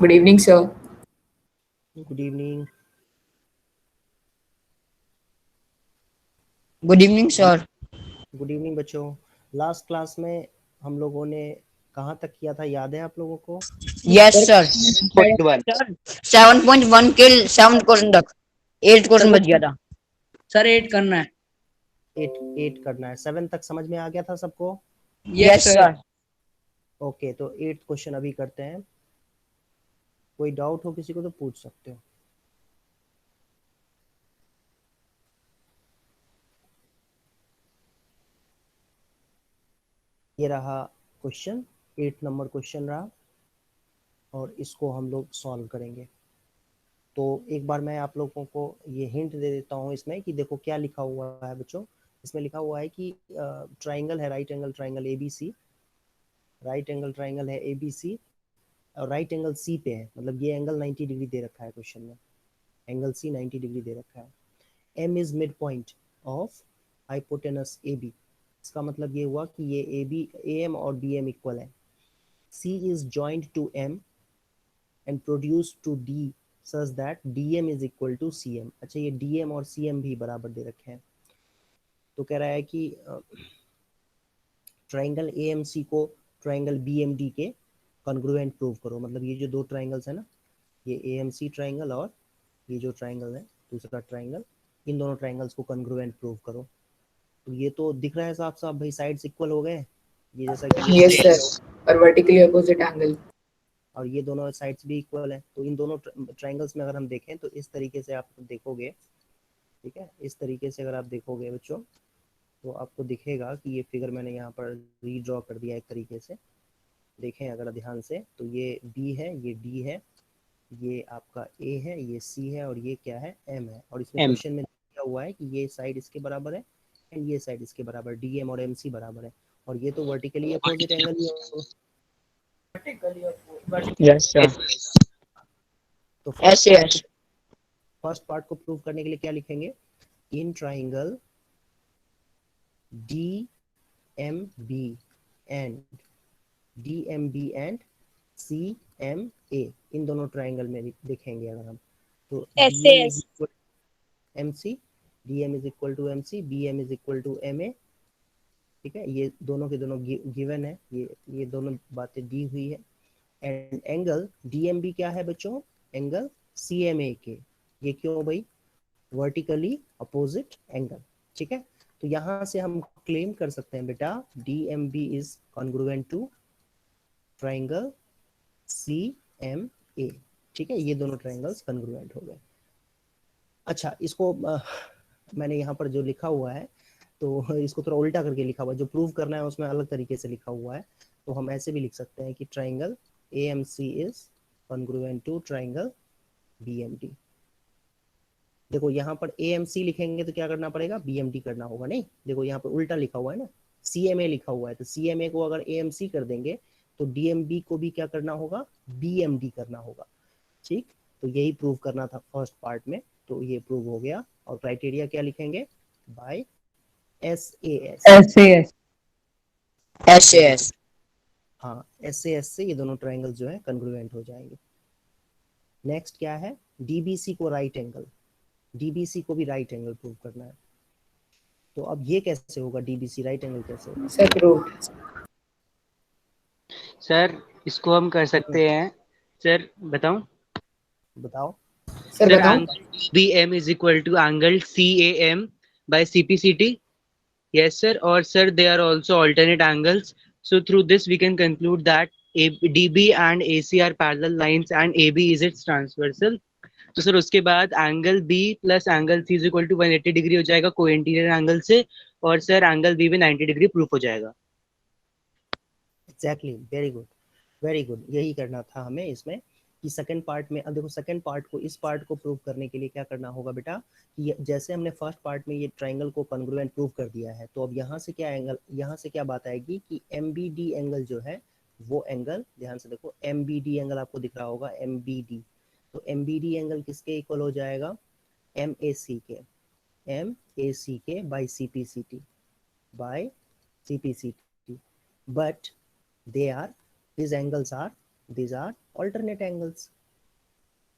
Good evening, sir. Good evening. Good evening हम sir. Good evening बच्चों। Last class में हम लोगों ने कहाँ तक किया था, याद है आप लोगों को? Yes sir. 7.1 सर 7.1 के 7 क्वेश्चन तक 8 सर क्वेश्चन वो बच गया था। सर 8 करना है। 8 करना है। 7 तक समझ में आ गया था सबको? Yes sir. ओके, तो 8 क्वेश्चन अभी करते हैं। कोई डाउट हो किसी को तो पूछ सकते हो। ये रहा क्वेश्चन, 8 नंबर क्वेश्चन रहा और इसको हम लोग सॉल्व करेंगे। तो एक बार मैं आप लोगों को ये हिंट दे देता हूँ इसमें कि देखो क्या लिखा हुआ है बच्चों। इसमें लिखा हुआ है कि ट्राइंगल है, right angle triangle ABC। Right angle triangle है ABC और राइट एंगल C पे है, मतलब ये एंगल 90 डिग्री दे रखा है क्वेश्चन में। एंगल C 90 डिग्री दे रखा है। M is mid point of hypotenuse AB। इसका मतलब ये हुआ कि ये AB AM और BM इक्वल है। C is joined to M and produced to D such that DM is equal to CM। अच्छा, ये DM और CM भी बराबर दे रखे हैं। तो कह रहा है कि ट्राइंगल AMC को ट्राइंगल BMD के कॉन्ग्रुएंट प्रूव करो। मतलब ये जो दो ट्राइंगल्स है ना, ये AMC ट्राइंगल और ये जो ट्राइंगल है दूसरा ट्राइंगल, इन दोनों ट्राइंगल्स को कॉन्ग्रुएंट प्रूव करो। तो ये तो दिख रहा है साफ साफ भाई, साइड्स इक्वल हो गए। ये जैसा कि ये Yes, sir. Side Or vertically opposite angle. और ये दोनों साइड्स भी इक्वल है। तो इन दोनों ट्राइंगल्स में अगर हम देखें तो इस तरीके से आप देखोगे, ठीक है, इस तरीके से अगर आप देखोगे बच्चों तो आपको दिखेगा कि ये फिगर मैंने यहाँ पर रीड्रॉ कर दिया एक तरीके से। देखें अगर ध्यान से तो ये B है, ये D है, ये आपका A है, ये C है और ये क्या है, M है। और इसमें M क्वेश्चन में दिया हुआ है कि ये साइड इसके बराबर है एंड ये साइड इसके बराबर, DM और MC बराबर है। और ये तो वर्टिकली अपोजिट एंगल ही है। yes sir तो यस यस। फर्स्ट पार्ट को प्रूव करने के लिए क्या लिखेंगे? In triangle DMB and DMB and CMA, इन दोनों ट्राइंगल में लिखेंगे अगर हम तो DM is equal MC, DM is equal to MC, BM is equal to MA। ठीक है, ये दोनों के दोनों गिवन है, ये दोनों बातें दी हुई है। एंड एंगल DMB क्या है बच्चों? एंगल CMA के। ये क्यों भाई? Vertically opposite angle. ठीक है, तो यहाँ से हम क्लेम कर सकते हैं बेटा DMB is congruent to triangle CMA। ठीक है, ये दोनों ट्राइंगल्स कॉन्ग्रुएंट हो गए। अच्छा, इसको मैंने यहाँ पर जो लिखा हुआ है तो इसको थोड़ा उल्टा करके लिखा हुआ है। जो प्रूव करना है उसमें अलग तरीके से लिखा हुआ है। तो हम ऐसे भी लिख सकते हैं कि triangle AMC is congruent to triangle BMD। देखो यहाँ पर AMC लिखेंगे तो क्या करना पड़ेगा? BMD करना होगा। नहीं, देखो यहाँ पर उल्टा लिखा हुआ है ना, CMA लिखा हुआ है। तो CMA को अगर AMC कर देंगे तो DMB को भी क्या करना होगा? BMD करना होगा। ठीक, तो यही प्रूव करना था फर्स्ट पार्ट में, तो ये प्रूव हो गया। और क्राइटेरिया क्या लिखेंगे? By SAS। SAS SAS। हाँ, SAS से ये दोनों ट्राइंगल जो है कॉन्ग्रुएंट हो जाएंगे। नेक्स्ट क्या है? DBC को राइट एंगल, DBC को भी राइट एंगल प्रूव करना है। तो अब ये कैसे होगा? DBC राइट एंगल कैसे होगा? Sir, proved. सर इसको हम कर सकते हैं। सर बताऊं? बताओ। Sir, सर बताओ. Angle BM is equal to angle CAM by CPCT। yes sir, और sir they are also alternate angles, so through this we can conclude that DB and AC are parallel lines and AB is its transversal। तो sir उसके बाद angle B plus angle C is equal to 180 degree हो जाएगा को interior angle से, और sir angle B में 90 degree proof हो जाएगा। Exactly, very good, very good. यही करना था हमें इसमें कि सेकंड पार्ट में। अब देखो सेकंड पार्ट को, इस पार्ट को प्रूव करने के लिए क्या करना होगा बेटा कि जैसे हमने फर्स्ट पार्ट में ये ट्राइंगल को कॉन्ग्रुएंट प्रूव कर दिया है, तो अब यहाँ से क्या एंगल, यहाँ से क्या बात आएगी कि MBD एंगल जो है वो एंगल, ध्यान से देखो MBD एंगल आपको दिख रहा होगा, MBD। तो MBD एंगल किसके इक्वल हो जाएगा? MAC के, MAC के by CPCT, by CPCT। But they are, these angles are these are alternate angles.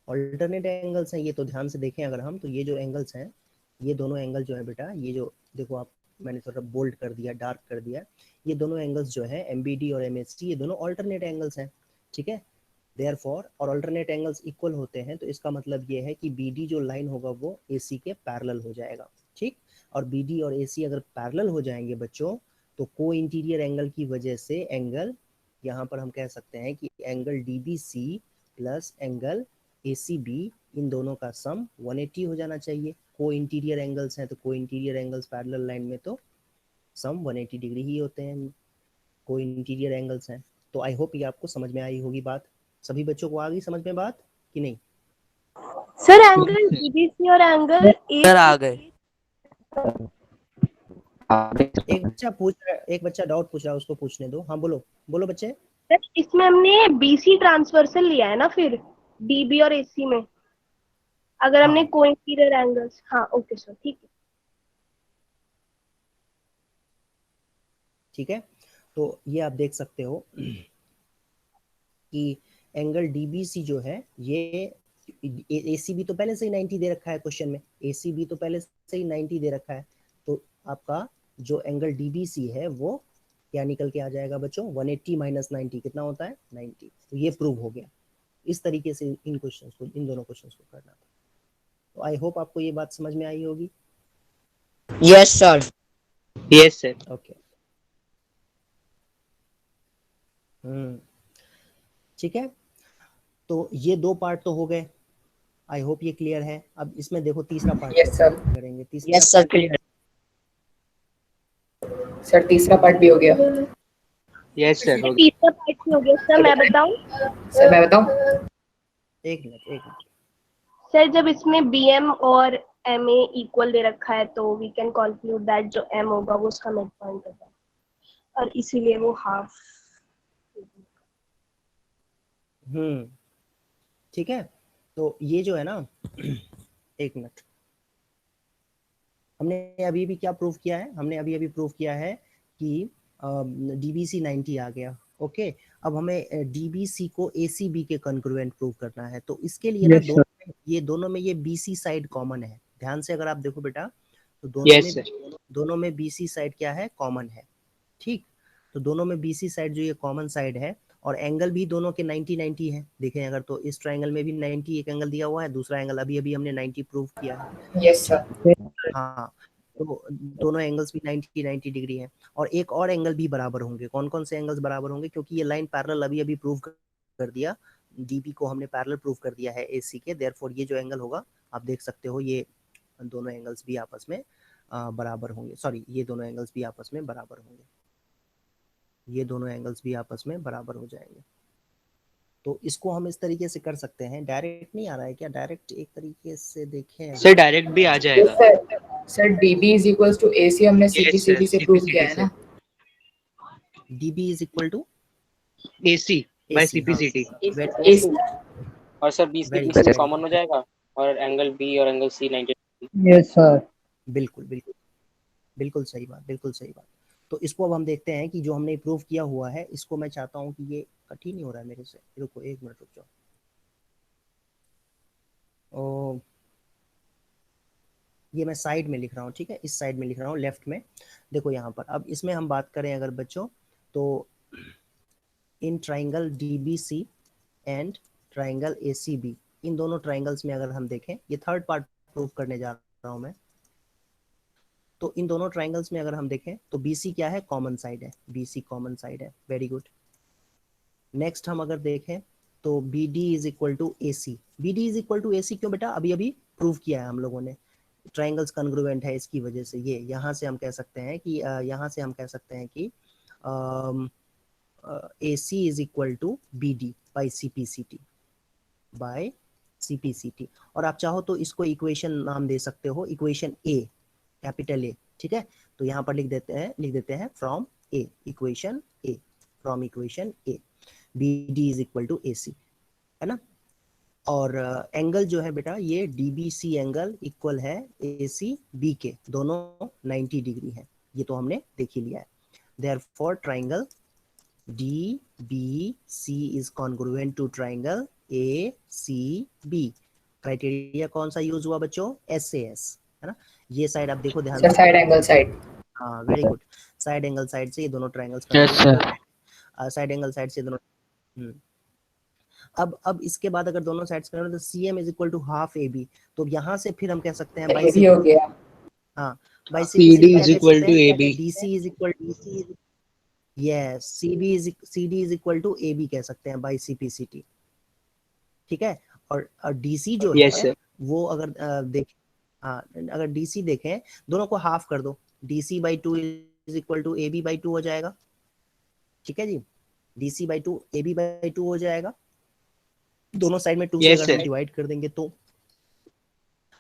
Alternate angles हैं ये, तो ध्यान से देखें अगर हम, तो ये जो एंगल्स हैं, ये दोनों एंगल जो है बेटा, ये जो देखो आप, मैंने थोड़ा बोल्ड कर दिया, डार्क कर दिया, ये दोनों एंगल्स जो है एमबीडी और एमएसटी, ये दोनों ऑल्टरनेट एंगल्स हैं, ठीक है। देयरफॉर और ऑल्टरनेट एंगल्स इक्वल होते हैं, तो इसका मतलब ये है कि बीडी जो लाइन होगा वो एसी के पैरेलल हो जाएगा, ठीक। और बीडी और एसी अगर पैरेलल हो जाएंगे बच्चों, तो को इंटीरियर एंगल की वजह से एंगल, यहाँ पर हम कह सकते हैं कि angle DBC plus angle ACB, इन दोनों का सम 180 हो जाना चाहिए। को इंटीरियर एंगल्स हैं, तो को इंटीरियर एंगल्स पैरेलल लाइन में तो सम 180 डिग्री ही होते हैं, को इंटीरियर एंगल्स हैं। तो आई होप ये आपको समझ में आई होगी बात। सभी बच्चों को आ गई समझ में बात कि नहीं? सर एंगल डीबीसी और एंगल सर आ गए। एक बच्चा डाउट पूछ रहा है, उसको पूछने दो। हाँ बोलो बोलो बच्चे। सर इसमें हमने बीसी ट्रांसवर्सल लिया है ना, फिर डीबी और एसी में अगर हमने हाँ। को इंटीरियर एंगल्स, हाँ ओके सर, ठीक है। ठीक है, तो ये आप देख सकते हो कि एंगल डीबीसी जो है, ये एसीबी तो पहले से ही 90 दे रखा है क्वेश्चन में, एसीबी तो पहले से ही 90 दे रखा है, तो आपका जो एंगल डीबीसी है वो क्या निकल के आ जाएगा बच्चों, 180 माइनस 90 कितना होता है, 90। तो ये प्रूव हो गया। इस तरीके से इन क्वेश्चंस को, इन दोनों क्वेश्चंस को करना था। तो आई होप आपको ये बात समझ में आई होगी। Yes, sir. Yes, sir. Okay, ठीक है, तो ये दो पार्ट तो हो गए, आई होप ये क्लियर है। अब इसमें देखो तीसरा पार्ट Yes, sir. करेंगे। तीसरा Yes, sir. Clear. सर तीसरा पार्ट भी हो गया। Yes, sir. सर तीसरा पार्ट भी हो गया। सर मैं बताऊं? सर मैं बताऊं? एक मिनट। सर जब इसमें बीएम और एमए इक्वल दे रखा है, तो वी कैन कंक्लूड दैट जो एम होगा वो उसका मिड पॉइंट होगा, और इसीलिए वो हाफ। ठीक है, तो ये जो है ना एक मिनट, हमने अभी भी क्या प्रूव किया है, हमने अभी प्रूव किया है कि डीबीसी 90 आ गया। ओके, अब हमें डीबीसी को एसीबी के कॉन्ग्रुएंट प्रूव करना है। तो इसके लिए ना दोनों में ये बीसी साइड कॉमन है। ध्यान से अगर आप देखो बेटा, तो दोनों में बीसी साइड क्या है, कॉमन है, ठीक। तो दोनों में बीसी साइड जो ये कॉमन साइड है, और एंगल भी दोनों के 90-90 है। देखें अगर, तो इस ट्रायंगल में भी 90 एक एंगल दिया हुआ है, दूसरा एंगल अभी हमने 90 प्रूव किया है। Yes sir. हाँ, तो दोनों एंगल्स भी 90 डिग्री हैं, और एक और एंगल भी बराबर होंगे। कौन कौन से एंगल्स बराबर होंगे, क्योंकि ये लाइन पैरेलल अभी प्रूव कर दिया, डीबी को हमने पैरेलल प्रूव कर दिया है एसी के। देयरफॉर ये जो एंगल होगा, आप देख सकते हो, ये दोनों एंगल्स भी आपस में बराबर होंगे। सॉरी, ये दोनों एंगल्स भी आपस में बराबर होंगे, ये दोनों एंगल्स भी आपस में बराबर हो जाएंगे। तो इसको हम इस तरीके से कर सकते हैं। डायरेक्ट नहीं आ रहा है क्या? डायरेक्ट एक तरीके से देखें सर डायरेक्ट भी आ जाएगा। Sir DB is equals to AC हमने सीपीसीटी से प्रूव किया है ना। DB is equal to AC by CPCT. AC और सर बी से कॉमन हो जाएगा, और एंगल बी और एंगल सी 90। Yes sir. बिल्कुल सही बात। तो इसको अब हम देखते हैं कि जो हमने प्रूव किया हुआ है, इसको मैं चाहता हूं कि ये कठिन ही हो रहा है मेरे से, रुको एक मिनट रुक जाओ। ये मैं साइड में लिख रहा हूँ, ठीक है, इस साइड में लिख रहा हूँ, लेफ्ट में। देखो यहाँ पर, अब इसमें हम बात करें अगर बच्चों, तो इन triangle DBC and triangle ACB, इन दोनों ट्राइंगल्स में अगर हम देखें, ये थर्ड पार्ट प्रूव करने जा रहा हूँ मैं। तो इन दोनों ट्राइंगल्स में अगर हम देखें, तो बीसी क्या है, कॉमन साइड है, बीसी कॉमन साइड है। Very good. नेक्स्ट हम अगर देखें, तो BD is equal to AC। BD is equal to AC क्यों बेटा? अभी प्रूव किया है हम लोगों ने, ट्राइंगल्स कॉन्ग्रुएंट है, इसकी वजह से ये यहाँ से हम कह सकते हैं कि AC is equal to BD by CPCT। और आप चाहो तो इसको इक्वेशन नाम दे सकते हो, इक्वेशन A, कैपिटल A, ठीक है। तो यहाँ पर लिख देते हैं from A, equation A, from equation A, BD is equal to AC, है ना। और एंगल जो है बेटा, ये DBC एंगल इक्वल है ACB के, दोनों 90 डिग्री है, ये तो हमने देख ही लिया है। Therefore triangle B C is congruent to triangle A C B. Criteria कौन सा यूज हुआ बच्चों? SAS, है ना। ये साइड आप देखो ध्यान सर से। Side angle side. हाँ very good. Side angle side से ये दोनों triangles Yes, sir. Side angle side से दोनों। अब इसके बाद अगर दोनों साइड्स करें तो CM is equal to half AB। तो यहाँ से फिर हम कह सकते हैं ये भी हो गया। हाँ by CD is equal to AB. DC is equal yes CD is equal to AB कह सकते हैं बाई CPCT। ठीक है। और DC जो Yes, है sir. वो अगर देखें, हाँ अगर DC देखें, दोनों को हाफ कर दो, DC by 2 is equal to AB by 2 हो जाएगा। ठीक है जी, DC बाई 2 AB बाई 2 हो जाएगा। दोनों साइड में 2 से Yes, अगर हम sir. डिवाइड कर देंगे तो।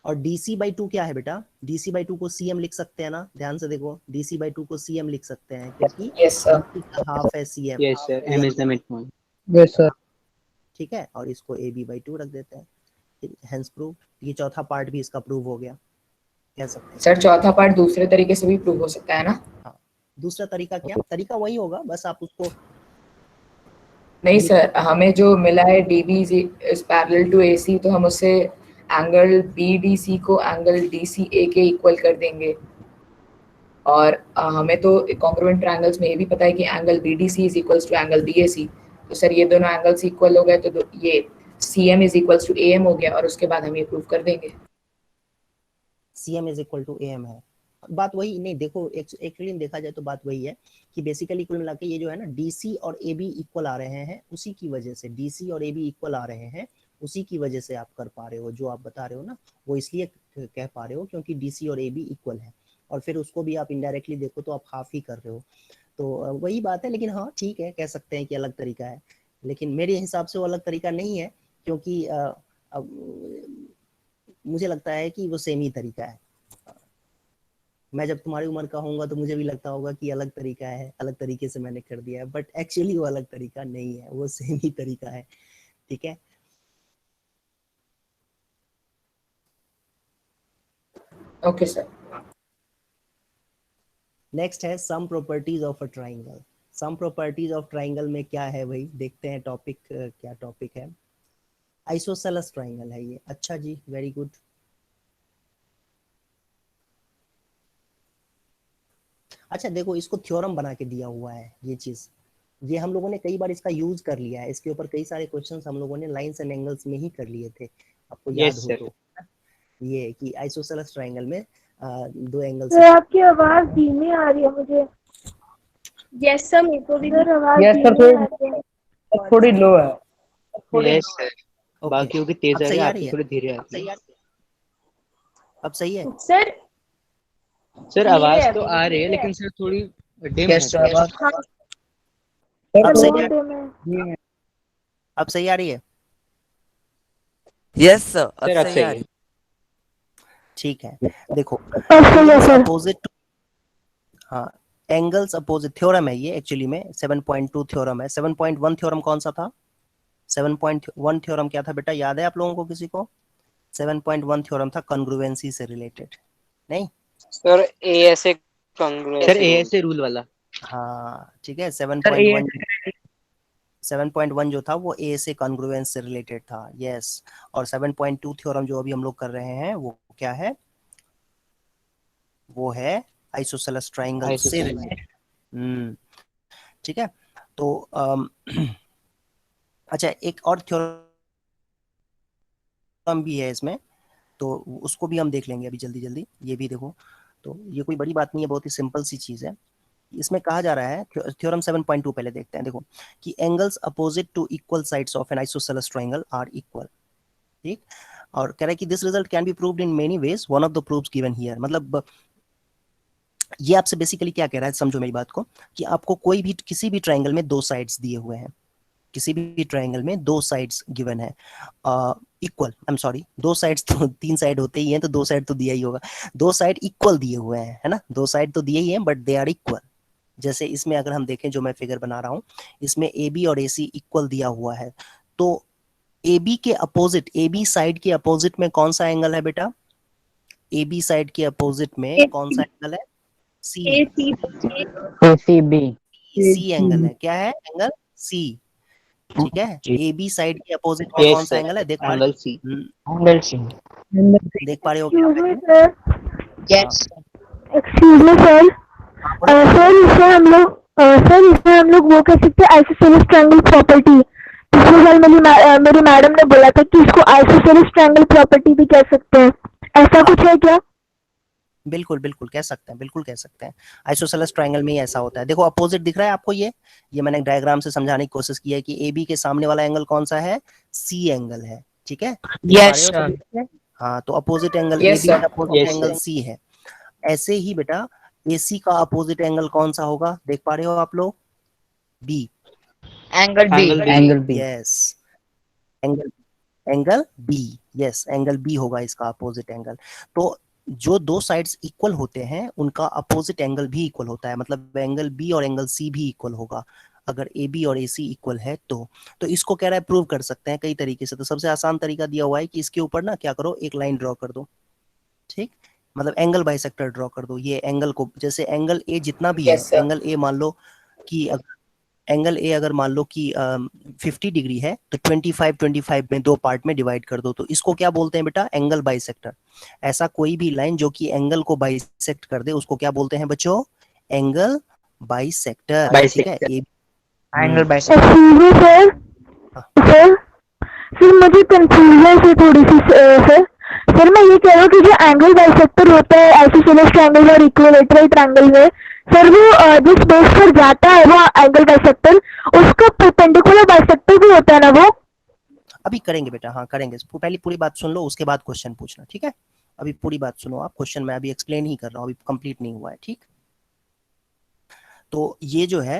और DC बाई 2 क्या है बेटा? DC बाई 2 को CM लिख सकते हैं ना, ध्यान से देखो, DC बाई 2 को CM लिख सकते हैं क्योंकि यस सर। DC का हाफ है CM। Yes, sir. M is the midpoint. Yes sir. ठीक है, और इसको AB बाई 2 रख देते हैं। Hence prove. ये चौथा पार्ट भी इसका प्रूव हो गया, कह सकते हैं। सर चौथा पार्ट दूसरे तरीके से भी प्रूव हो सकता है ना? हाँ, दूसरा तरीका क्या? तरीका वही होगा, बस आप उसको नहीं सर, हमें जो मिला है DB is parallel to AC, तो हम उससे एंगल BDC को एंगल DCA के इक्वल कर देंगे। और हमें तो कॉन्ग्रुएंट ट्रायंगल्स में ये भी पता है कि angle BDC is equals to angle BAC। तो सर ये दोनों एंगल्स इक्वल हो गए तो ये CM is equals to AM हो गया, और उसके बाद हम ये प्रूव कर देंगे। CM is equal to AM है। बात वही नहीं, देखो एक्चुअली देखा जाए तो बात वही है कि बेसिकली कुल मिला के ये जो है ना DC और AB इक्वल आ रहे हैं, उसी की वजह से DC और AB इक्वल आ रहे हैं, उसी की वजह से आप कर पा रहे हो जो आप बता रहे हो ना, वो इसलिए कह पा रहे हो क्योंकि DC और AB इक्वल है। और फिर उसको भी आप इनडायरेक्टली देखो तो आप हाफ ही कर रहे हो, तो वही बात है। लेकिन हाँ ठीक है, कह सकते हैं कि अलग तरीका है, लेकिन मेरे हिसाब से वो अलग तरीका नहीं है, क्योंकि मुझे लगता है कि वो सेम ही तरीका है। मैं जब तुम्हारी उम्र का होऊंगा तो मुझे भी लगता होगा कि अलग तरीका है, अलग तरीके से मैंने कर दिया है, बट एक्चुअली वो अलग तरीका नहीं है, वो सेम ही तरीका है। ठीक है, ओके सर। नेक्स्ट है some properties of a triangle. Some properties of triangle में क्या है भाई, देखते हैं टॉपिक क्या टॉपिक है। आइसोसेलेस ट्राइंगल है ये। अच्छा जी, वेरी गुड। अच्छा देखो, इसको थ्योरम बना के दिया हुआ है ये चीज, ये हम लोगों ने कई बार इसका यूज कर लिया है, इसके ऊपर कई सारे क्वेश्चंस हम लोगों ने लाइंस एंड एंगल्स में ही कर लिए थे, आपको याद Yes, हो sir. तो। ये कि आइसोसेलेस ट्राइंगल में दो एंगल सर आपकी आवाज धीमी आ रही है मुझे। यस सर, मेरे को भी सर आवाज Yes, sir, धीमी आ रही है। थोड़ी लो है। Yes, sir. Okay. बाकियों की तेज अब आ रही सही है, आ आपकी रही है? थोड़ी धीरे आती है। अब सही है? सर। सर धीरे आवाज है, तो अभी आ रही है, धीरे लेकिन सर थोड़ी डिम यस है। सर। हाँ अब सही बहुत है? है मैं। अब सही आ रही है? यस सर, अब सर अब सही सही आ है। रही। ठीक है, देखो अब सही है एंगल्स सर। अपोजिट, हाँ एंगल्स अपोजिट थ्योरम है ये एक्चुअली में, 7.2 थ्योरम है। 7.1 थ्योरम कौन सा था? 7.1 थ्योरम क्या था बेटा, याद है आप लोगों को किसी को? 7.1 थ्योरम था कॉन्ग्रुएंसी से रिलेटेड, नहीं? Sir ASA sir congruency rule। ASA rule वाला। हाँ ठीक है, सर 7.1 जो था वो ए से कॉन्ग्रुएंस से रिलेटेड था, यस। और 7.2 थ्योरम जो अभी हम लोग कर रहे हैं वो क्या है? वो है आइसोसेलेस ट्राइंगल से रिलेटेड। ठीक है, तो अच्छा एक और थ्योरम भी है इसमें, तो उसको भी हम देख लेंगे अभी जल्दी जल्दी। ये भी देखो, तो ये कोई बड़ी बात नहीं है, बहुत ही सिंपल सी चीज है। इसमें कहा जा रहा है, थ्योरम 7.2 पहले देखते हैं, देखो कि angles opposite to equal sides of an isosceles triangle are equal. ठीक, और कह रहा है कि this result can be proved in many ways, one of the proofs given here. मतलब ये आपसे बेसिकली क्या कह रहा है, समझो मेरी बात को, कि आपको कोई भी किसी भी ट्राइंगल में दो साइड्स दिए हुए हैं, किसी भी ट्राइंगल में दो साइड्स गिवन है इक्वल, आई एम सॉरी, दो साइड्स तो तीन साइड होते ही हैं, तो दो साइड तो दिया ही होगा, दो साइड इक्वल दिए हुए हैं, है ना, दो साइड तो दिए ही हैं बट दे आर इक्वल। जैसे इसमें अगर हम देखें, जो मैं फिगर बना रहा हूं, इसमें AB और AC इक्वल दिया हुआ है, तो AB के अपोजिट, AB साइड के अपोजिट में कौन सा एंगल है बेटा? AB साइड के अपोजिट में कौन सा एंगल है? C ACB। एंगल है, क्या है एंगल? सी, ठीक है। जी। ए बी साइड के अपोजिट में Yes, कौन सा sir. एंगल है, देख पा रहे Angle C. Angle C. देख पा रहे हो क्या एक्सक्यूज मी बच्चे? Sir, Yes. Excuse me sir, sir इसमें हम लोग वो कह सकते हैं आइसोसेलेस ट्रायंगल प्रॉपर्टी। पिछले साल मेरी मैडम ने बोला था कि इसको आइसोसेलेस ट्रायंगल प्रॉपर्टी भी कह सकते हैं, ऐसा कुछ है क्या? बिल्कुल बिल्कुल कह सकते हैं, बिल्कुल कह सकते हैं। आइसोसेलेस ट्रायंगल में ही ऐसा होता है। देखो अपोजिट दिख रहा है आपको, ये मैंने डायग्राम से समझाने की कोशिश की है कि ए बी के सामने वाला एंगल कौन सा है, सी एंगल है, ठीक है। देख पा Yes, रहे हो sir. सभी बच्चे? हाँ, तो opposite angle A Yes, B sir. का opposite Yes, angle sir. C है। ऐसे ही बेटा AC का अपोजिट एंगल कौन सा होगा, देख पा रहे हो आप लोग, B. Angle B. Angle B. Angle B. Yes, angle B, yes angle B होगा इसका अपोजिट एंगल। तो जो दो साइड्स इक्वल होते हैं उनका अपोजिट एंगल भी इक्वल होता है, मतलब एंगल बी और एंगल सी भी इक्वल होगा अगर ए बी और ए सी इक्वल है तो इसको कह रहा है प्रूव कर सकते हैं कई तरीके से। तो सबसे आसान तरीका दिया हुआ है कि इसके ऊपर ना क्या करो, एक लाइन ड्रॉ कर दो, ठीक, मतलब एंगल बाइसेक्टर ड्रॉ कर दो। ये एंगल को, जैसे एंगल ए जितना भी है, Yes, sir. एंगल ए मान लो कि एंगल ए अगर मान लो कि 50 डिग्री है तो 25 में दो पार्ट में डिवाइड कर दो, तो इसको क्या बोलते हैं बेटा, एंगल बाइसेक्टर। ऐसा कोई भी लाइन जो कि एंगल को बाइसेक्ट कर दे उसको क्या बोलते हैं बच्चों, एंगल बाइसेक्टर, ठीक है। Angle bisector. Excuse me sir, sir मुझे कंफ्यूजन है थोड़ी सी सर मैं ये कह रहा हूँ कि जो एंगल बाइसेक्टर होता है आइसोसेलेस ट्रायंगल और इक्विलैटरल ट्रायंगल में, सर वो जिस बेस पर जाता है वो एंगल बाइसेक्टर, उसका परपेंडिकुलर बाइसेक्टर भी होता है ना वो? अभी करेंगे बेटा, हाँ करेंगे। पहले पूरी बात सुन लो उसके बाद क्वेश्चन पूछना, ठीक है। अभी पूरी बात सुनो आप, क्वेश्चन मैं अभी एक्सप्लेन ही कर रहा हूँ, अभी कंप्लीट नहीं हुआ है, ठीक। तो ये जो है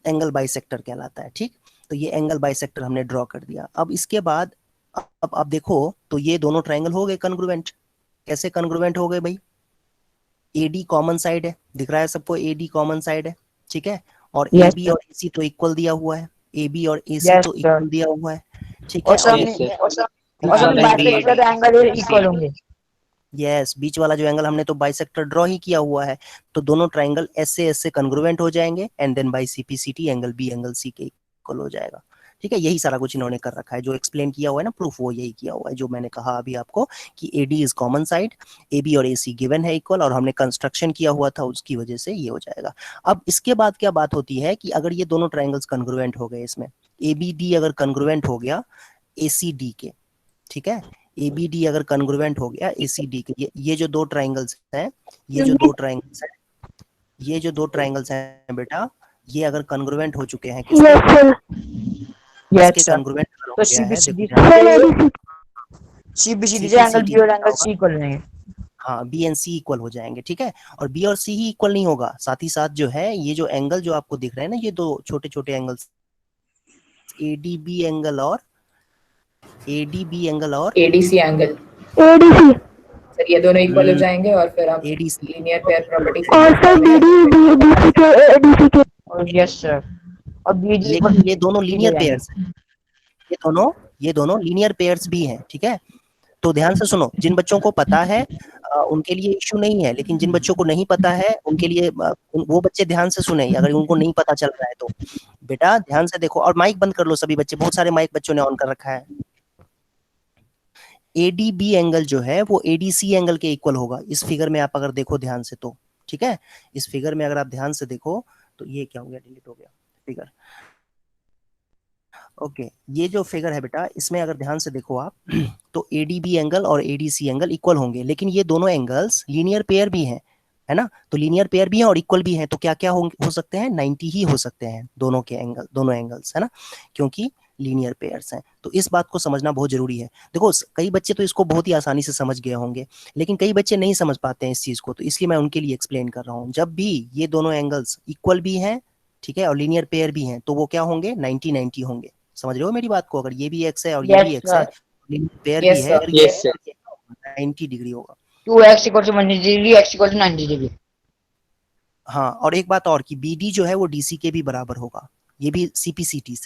एंगल बाइसेक्टर कहलाता है, ठीक। तो ये एंगल बाइसेक्टर हमने ड्रॉ कर दिया। अब इसके बाद अब आप देखो तो ये दोनों ट्रायंगल हो गए कॉन्ग्रुएंट। कैसे कॉन्ग्रुएंट हो गए भाई, AD कॉमन साइड है, दिख रहा है सबको, AD कॉमन साइड है, ठीक है। और Yes, AB sir. और AC तो इक्वल दिया हुआ है, AB और AC Yes, तो sir. इक्वल दिया हुआ है, ठीक है। और सब Yes, sir. और सब बीच वाला एंगल, बाइसेक्टर एंगल इक्वल होंगे। यस, बीच वाला जो एंगल हमने तो बाइसेक्टर ड्रॉ ही किया हुआ है, तो दोनों ट्रायंगल ऐसे कॉन्ग्रुएंट हो जाएंगे and then by CPCT angle B angle C के इक्वल हो जाएगा, ठीक है। यही सारा कुछ इन्होंने कर रखा है, जो एक्सप्लेन किया हुआ है ना प्रूफ, वो यही किया हुआ है जो मैंने कहा अभी आपको कि AD is common side, AB और AC गिवन है इक्वल, और हमने कंस्ट्रक्शन किया हुआ था उसकी वजह से ये हो जाएगा। अब इसके बाद क्या बात होती है कि अगर ये दोनों ट्रायंगल्स कॉन्ग्रुएंट हो गए, इसमें ABD अगर कॉन्ग्रुएंट हो गया ACD के, ठीक है, ABD अगर कॉन्ग्रुएंट हो गया ACD के, ये जो दो ट्रायंगल्स हैं, ये जो दो ट्रायंगल्स हैं बेटा, ये अगर कॉन्ग्रुएंट हो चुके हैं किसके, यस सर, किसके Yes, sir. कॉन्ग्रुएंट हो तो गया है, CBCD देखो ध्यान से। CBCD से एंगल B और एंगल C इक्वल होंगे। हाँ, B एंड C इक्वल हो जाएंगे, ठीक है। और B और C ही इक्वल नहीं होगा, साथ ही साथ जो है ये जो एंगल जो आपको दिख रहे हैं ना, ये दो छोटे छोटे एंगल्स, ADB एंगल और ADC एंगल, ADC सर ये दोनों इक्वल हो जाएंगे और फिर हम ADC लीनियर पेयर प्रॉपर्टी और सर BD के DC के। और यस सर, और BD लेकिन ये दोनों लीनियर पेयर्स हैं, ये दोनों लीनियर पेयर्स भी हैं, ठीक है। तो ध्यान से सुनो, जिन बच्चों को पता है उनके लिए इश्यू नहीं है, लेकिन जिन बच्चों को नहीं पता है उनके लिए वो बच्चे ध्यान से सुने, अगर उनको नहीं पता चल रहा है तो बेटा ध्यान से देखो। और माइक बंद कर लो सभी बच्चे, बहुत सारे माइक बच्चों ने ऑन कर रखा है। ADB एंगल जो है वो ADC एंगल के इक्वल होगा, इस फिगर में आप अगर देखो ध्यान से तो, ठीक है। इस फिगर में अगर आप ध्यान से देखो तो ये क्या हो गया, डिलीट हो गया फिगर, ओके। ये जो फिगर है बेटा, इसमें अगर ध्यान से देखो आप तो ADB एंगल और ADC एंगल इक्वल होंगे, लेकिन ये दोनों एंगल्स लीनियर पेयर भी हैं, है ना। तो लीनियर पेयर भी हैं और इक्वल भी हैं, तो क्या क्या हो सकते हैं, 90 ही हो सकते हैं दोनों के एंगल, दोनों एंगल्स, है ना, क्योंकि लीनियर पेयर्स हैं। तो इस बात को समझना बहुत जरूरी है। देखो कई बच्चे तो इसको बहुत ही आसानी से समझ गए होंगे, लेकिन कई बच्चे नहीं समझ पाते हैं इस चीज को, तो इसलिए मैं उनके लिए एक्सप्लेन कर रहा हूँ। जब भी ये दोनों एंगल्स इक्वल भी हैं, ठीक है, और लीनियर पेयर भी हैं, तो वो क्या होंगे, 90-90 होंगे। समझ रहे हो मेरी बात को, अगर ये भी x है और ये भी x है, लीनियर पेयर भी है, तो ये 90 डिग्री होगा। 2x = 180 degree, x = 90 degree. हाँ, और एक बात और कि BD जो है वो DC के भी बराबर होगा, ये भी CPCT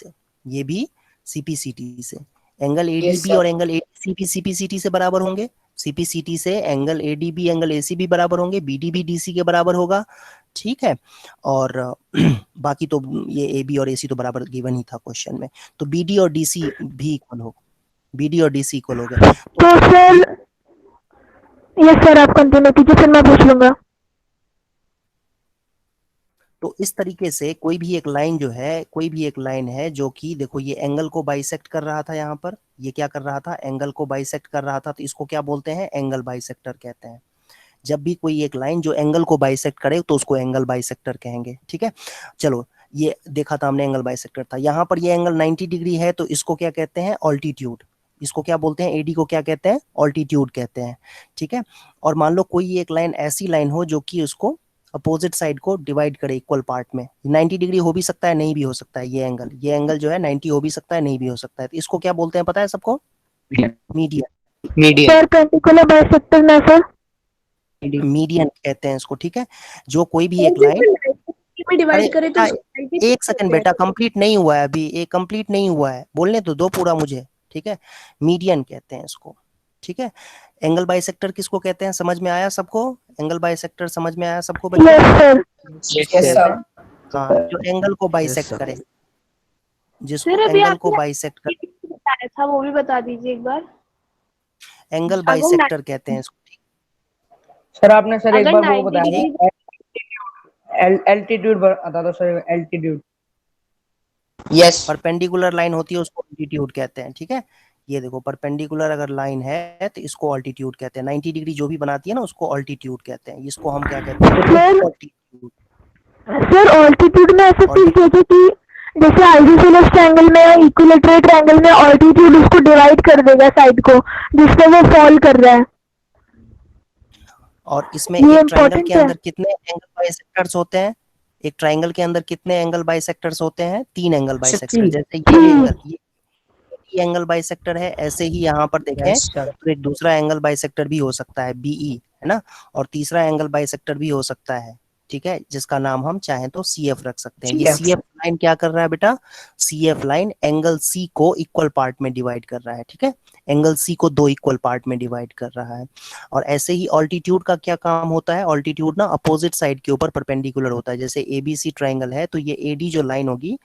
से, एंगल ADB और एंगल ADC भी CPCT से बराबर होंगे, CPCT से एंगल ADB एंगल ACB बराबर होंगे, BDB DC के बराबर होगा, ठीक है। और बाकी तो ये AB और AC तो बराबर गिवन ही था क्वेश्चन में, तो BD और DC भी इक्वल होगा, BD और DC इक्वल हो गए। तो सर यस सर, आप कंटिन्यू कीजिए, फिर मैं पूछ लूंगा। तो इस तरीके से कोई भी एक लाइन जो है, कोई भी एक लाइन है जो कि देखो ये एंगल को बाइसेक्ट कर रहा था, यहाँ पर ये क्या कर रहा था, एंगल को बाइसेक्ट कर रहा था, तो इसको क्या बोलते हैं, एंगल बाइसेक्टर कहते हैं। जब भी कोई एक लाइन जो एंगल को बाइसेक्ट करे तो उसको एंगल बाइसेक्टर कहेंगे, ठीक है। चलो ये देखा था हमने एंगल बाइसेक्टर था, यहाँ पर ये एंगल 90 डिग्री है तो इसको क्या कहते हैं, ऑल्टीट्यूड। इसको क्या बोलते हैं, एडी को क्या कहते हैं, ऑल्टीट्यूड कहते हैं, ठीक है। और मान लो कोई एक लाइन ऐसी लाइन हो जो कि उसको अपोजिट साइड को डिवाइड करे इक्वल पार्ट में, 90 डिग्री हो भी सकता है, नहीं भी हो सकता है, ये एंगल जो है 90 हो भी सकता है, नहीं भी हो सकता है, तो इसको क्या बोलते हैं पता है सबको, मीडियन। मीडियन सर पेंटिकुलर बाइसेक्टर ना सर, मीडियन कहते हैं इसको, ठीक है। जो कोई भी एक लाइन, डिवाइड करें तो एक सेकंड बेटा, कंप्लीट नहीं हुआ है अभी, एक कंप्लीट नहीं हुआ है, बोलने तो दो पूरा मुझे, ठीक है। मीडियन कहते हैं इसको, ठीक है। एंगल बाइसेक्टर किसको कहते हैं, समझ में आया सबको, एंगल बाइसेक्टर समझ में आया सबको बच्चों? Yes sir. Yes sir. हाँ, जो एंगल को बाइसेक्ट करे, जिसको सर अभी एंगल को आपने बाइसेक्ट कर, बताया था वो भी बता दीजिए एक बार। एंगल बाइसेक्टर कहते हैं इसको। सर आपने सर एक अगर बार वो 90 बताया डिग्री एल्टीट्यूड बता दो sir, altitude. Yes perpendicular line होती है उसको ऑल्टीट्यूड कहते हैं, ठीक है। ये देखो परपेंडिकुलर अगर लाइन है तो इसको ऑल्टीट्यूड कहते हैं, 90 डिग्री जो भी बनाती है ना उसको ऑल्टीट्यूड कहते हैं, इसको हम क्या कहते हैं, ऑल्टीट्यूड। सर ऑल्टीट्यूड में ऐसे चीज देखिए कि जैसे आइसोसेलेस ट्रायंगल में या इक्विलेटरल ट्रायंगल में ऑल्टीट्यूड उसको डिवाइड कर देगा साइड को जिससे वो फॉल कर रहा है। और इसमें ये एक ट्रायंगल important के है। अंदर कितने एंगल बाइसेक्टर्स होते हैं, एक ट्रायंगल के अंदर कितने एंगल बाइसेक्टर्स होते हैं, 3 एंगल बाइसेक्टर। जैसे ये एंगल बाइसेक्टर है, ऐसे ही यहाँ पर देखें तो एक दूसरा एंगल बाइसेक्टर भी हो सकता है, BE है ना, और तीसरा एंगल बाइसेक्टर भी हो सकता है, ठीक है, जिसका नाम हम चाहें तो CF रख सकते हैं। ये CF लाइन क्या कर रहा है बेटा, CF लाइन एंगल C को इक्वल पार्ट में डिवाइड कर रहा है, ठीक है, एंगल C को 2 इक्वल पार्ट में डिवाइड कर रहा है। और ऐसे ही ऑल्टीट्यूड का क्या काम होता है, ऑल्टीट्यूड ना अपोजिट साइड के ऊपर परपेंडिकुलर होता है। जैसे ABC ट्रायंगल है तो ये AD जो लाइन होगी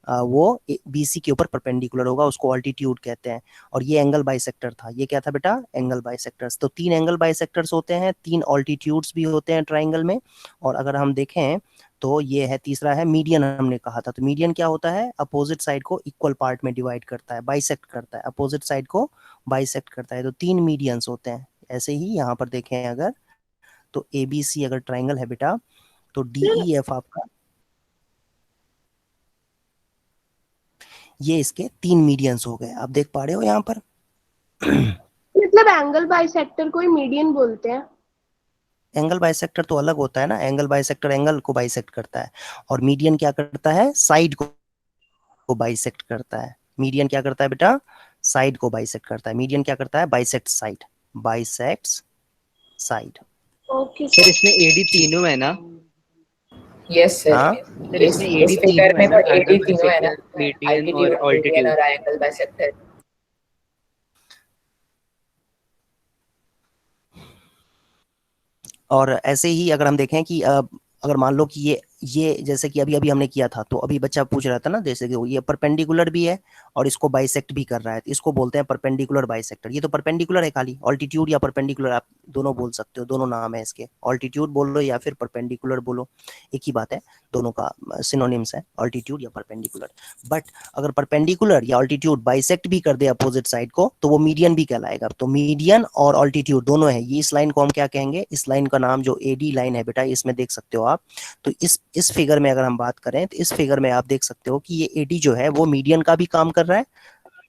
वो BC के ऊपर परपेंडिकुलर होगा, उसको ऑल्टीट्यूड कहते हैं। और ये एंगल बाइसेक्टर था, ये क्या था बेटा, एंगल बाइसेक्टर्स। तो 3 एंगल बाइसेक्टर्स होते हैं, 3 ऑल्टीट्यूड्स भी होते हैं ट्रायंगल में। और अगर हम देखें तो ये है, तीसरा है मीडियन, हमने कहा था। तो मीडियन क्या होता है, अपोजिट साइड को इक्वल पार्ट में डिवाइड करता है, बाइसेक्ट करता है, अपोजिट साइड को बाइसेक्ट करता है। तो 3 मीडियंस होते हैं। ऐसे ही यहाँ पर देखें अगर, तो ABC अगर ट्रायंगल है बेटा तो DEF आपका, ये इसके 3 मीडियंस हो गए, आप देख पा रहे हो यहाँ पर। मतलब एंगल बाइसेक्टर को ही मीडियन बोलते हैं। एंगल बाइसेक्टर तो अलग होता है ना, एंगल बाइसेक्टर एंगल को बाइसेक्ट करता है, और मीडियन क्या करता है, साइड को बाइसेक्ट करता है। मीडियन क्या करता है बेटा, साइड को बाइसेक्ट करता है। मीडियन क्या करता है, bisect side, bisects side. Okay sir इसमें AD तीनों है ना? Yes sir. हाँ सर इसमें AD इस फिगर में तीनों तो है ना, AD तीनों है ना, मीडियन और एल्टीट्यूड, मीडियन ऑल्टीट्यूड। और एंगल बाइसेक्टर। और ऐसे ही अगर हम देखें कि अगर मान लो कि ये जैसे कि अभी अभी हमने किया था, तो अभी बच्चा पूछ रहा था ना, जैसे कि ये परपेंडिकुलर भी है और इसको बाइसेक्ट भी कर रहा है, तो इसको बोलते हैं परपेंडिकुलर बाइसेक्टर। ये तो परपेंडिकुलर है खाली, ऑल्टीट्यूड या परपेंडिकुलर आप दोनों बोल सकते हो, दोनों नाम है इसके, ऑल्टीट्यूड बोलो या फिर परपेंडिकुलर बोलो, एक ही बात है, दोनों का सिनोनिम्स है, ऑल्टीट्यूड या परपेंडिकुलर। बट अगर परपेंडिकुलर या ऑल्टीट्यूड बाइसेक्ट भी कर दे अपोजिट साइड को तो वो मीडियन भी कहलाएगा। तो मीडियन और ऑल्टीट्यूड दोनों है, ये इस लाइन को हम क्या कहेंगे, इस लाइन का नाम जो AD लाइन है बेटा, इसमें देख सकते हो आप। तो इस फिगर में अगर हम बात करें तो इस फिगर में आप देख सकते हो कि ये AD जो है वो मीडियन का भी काम कर रहा है,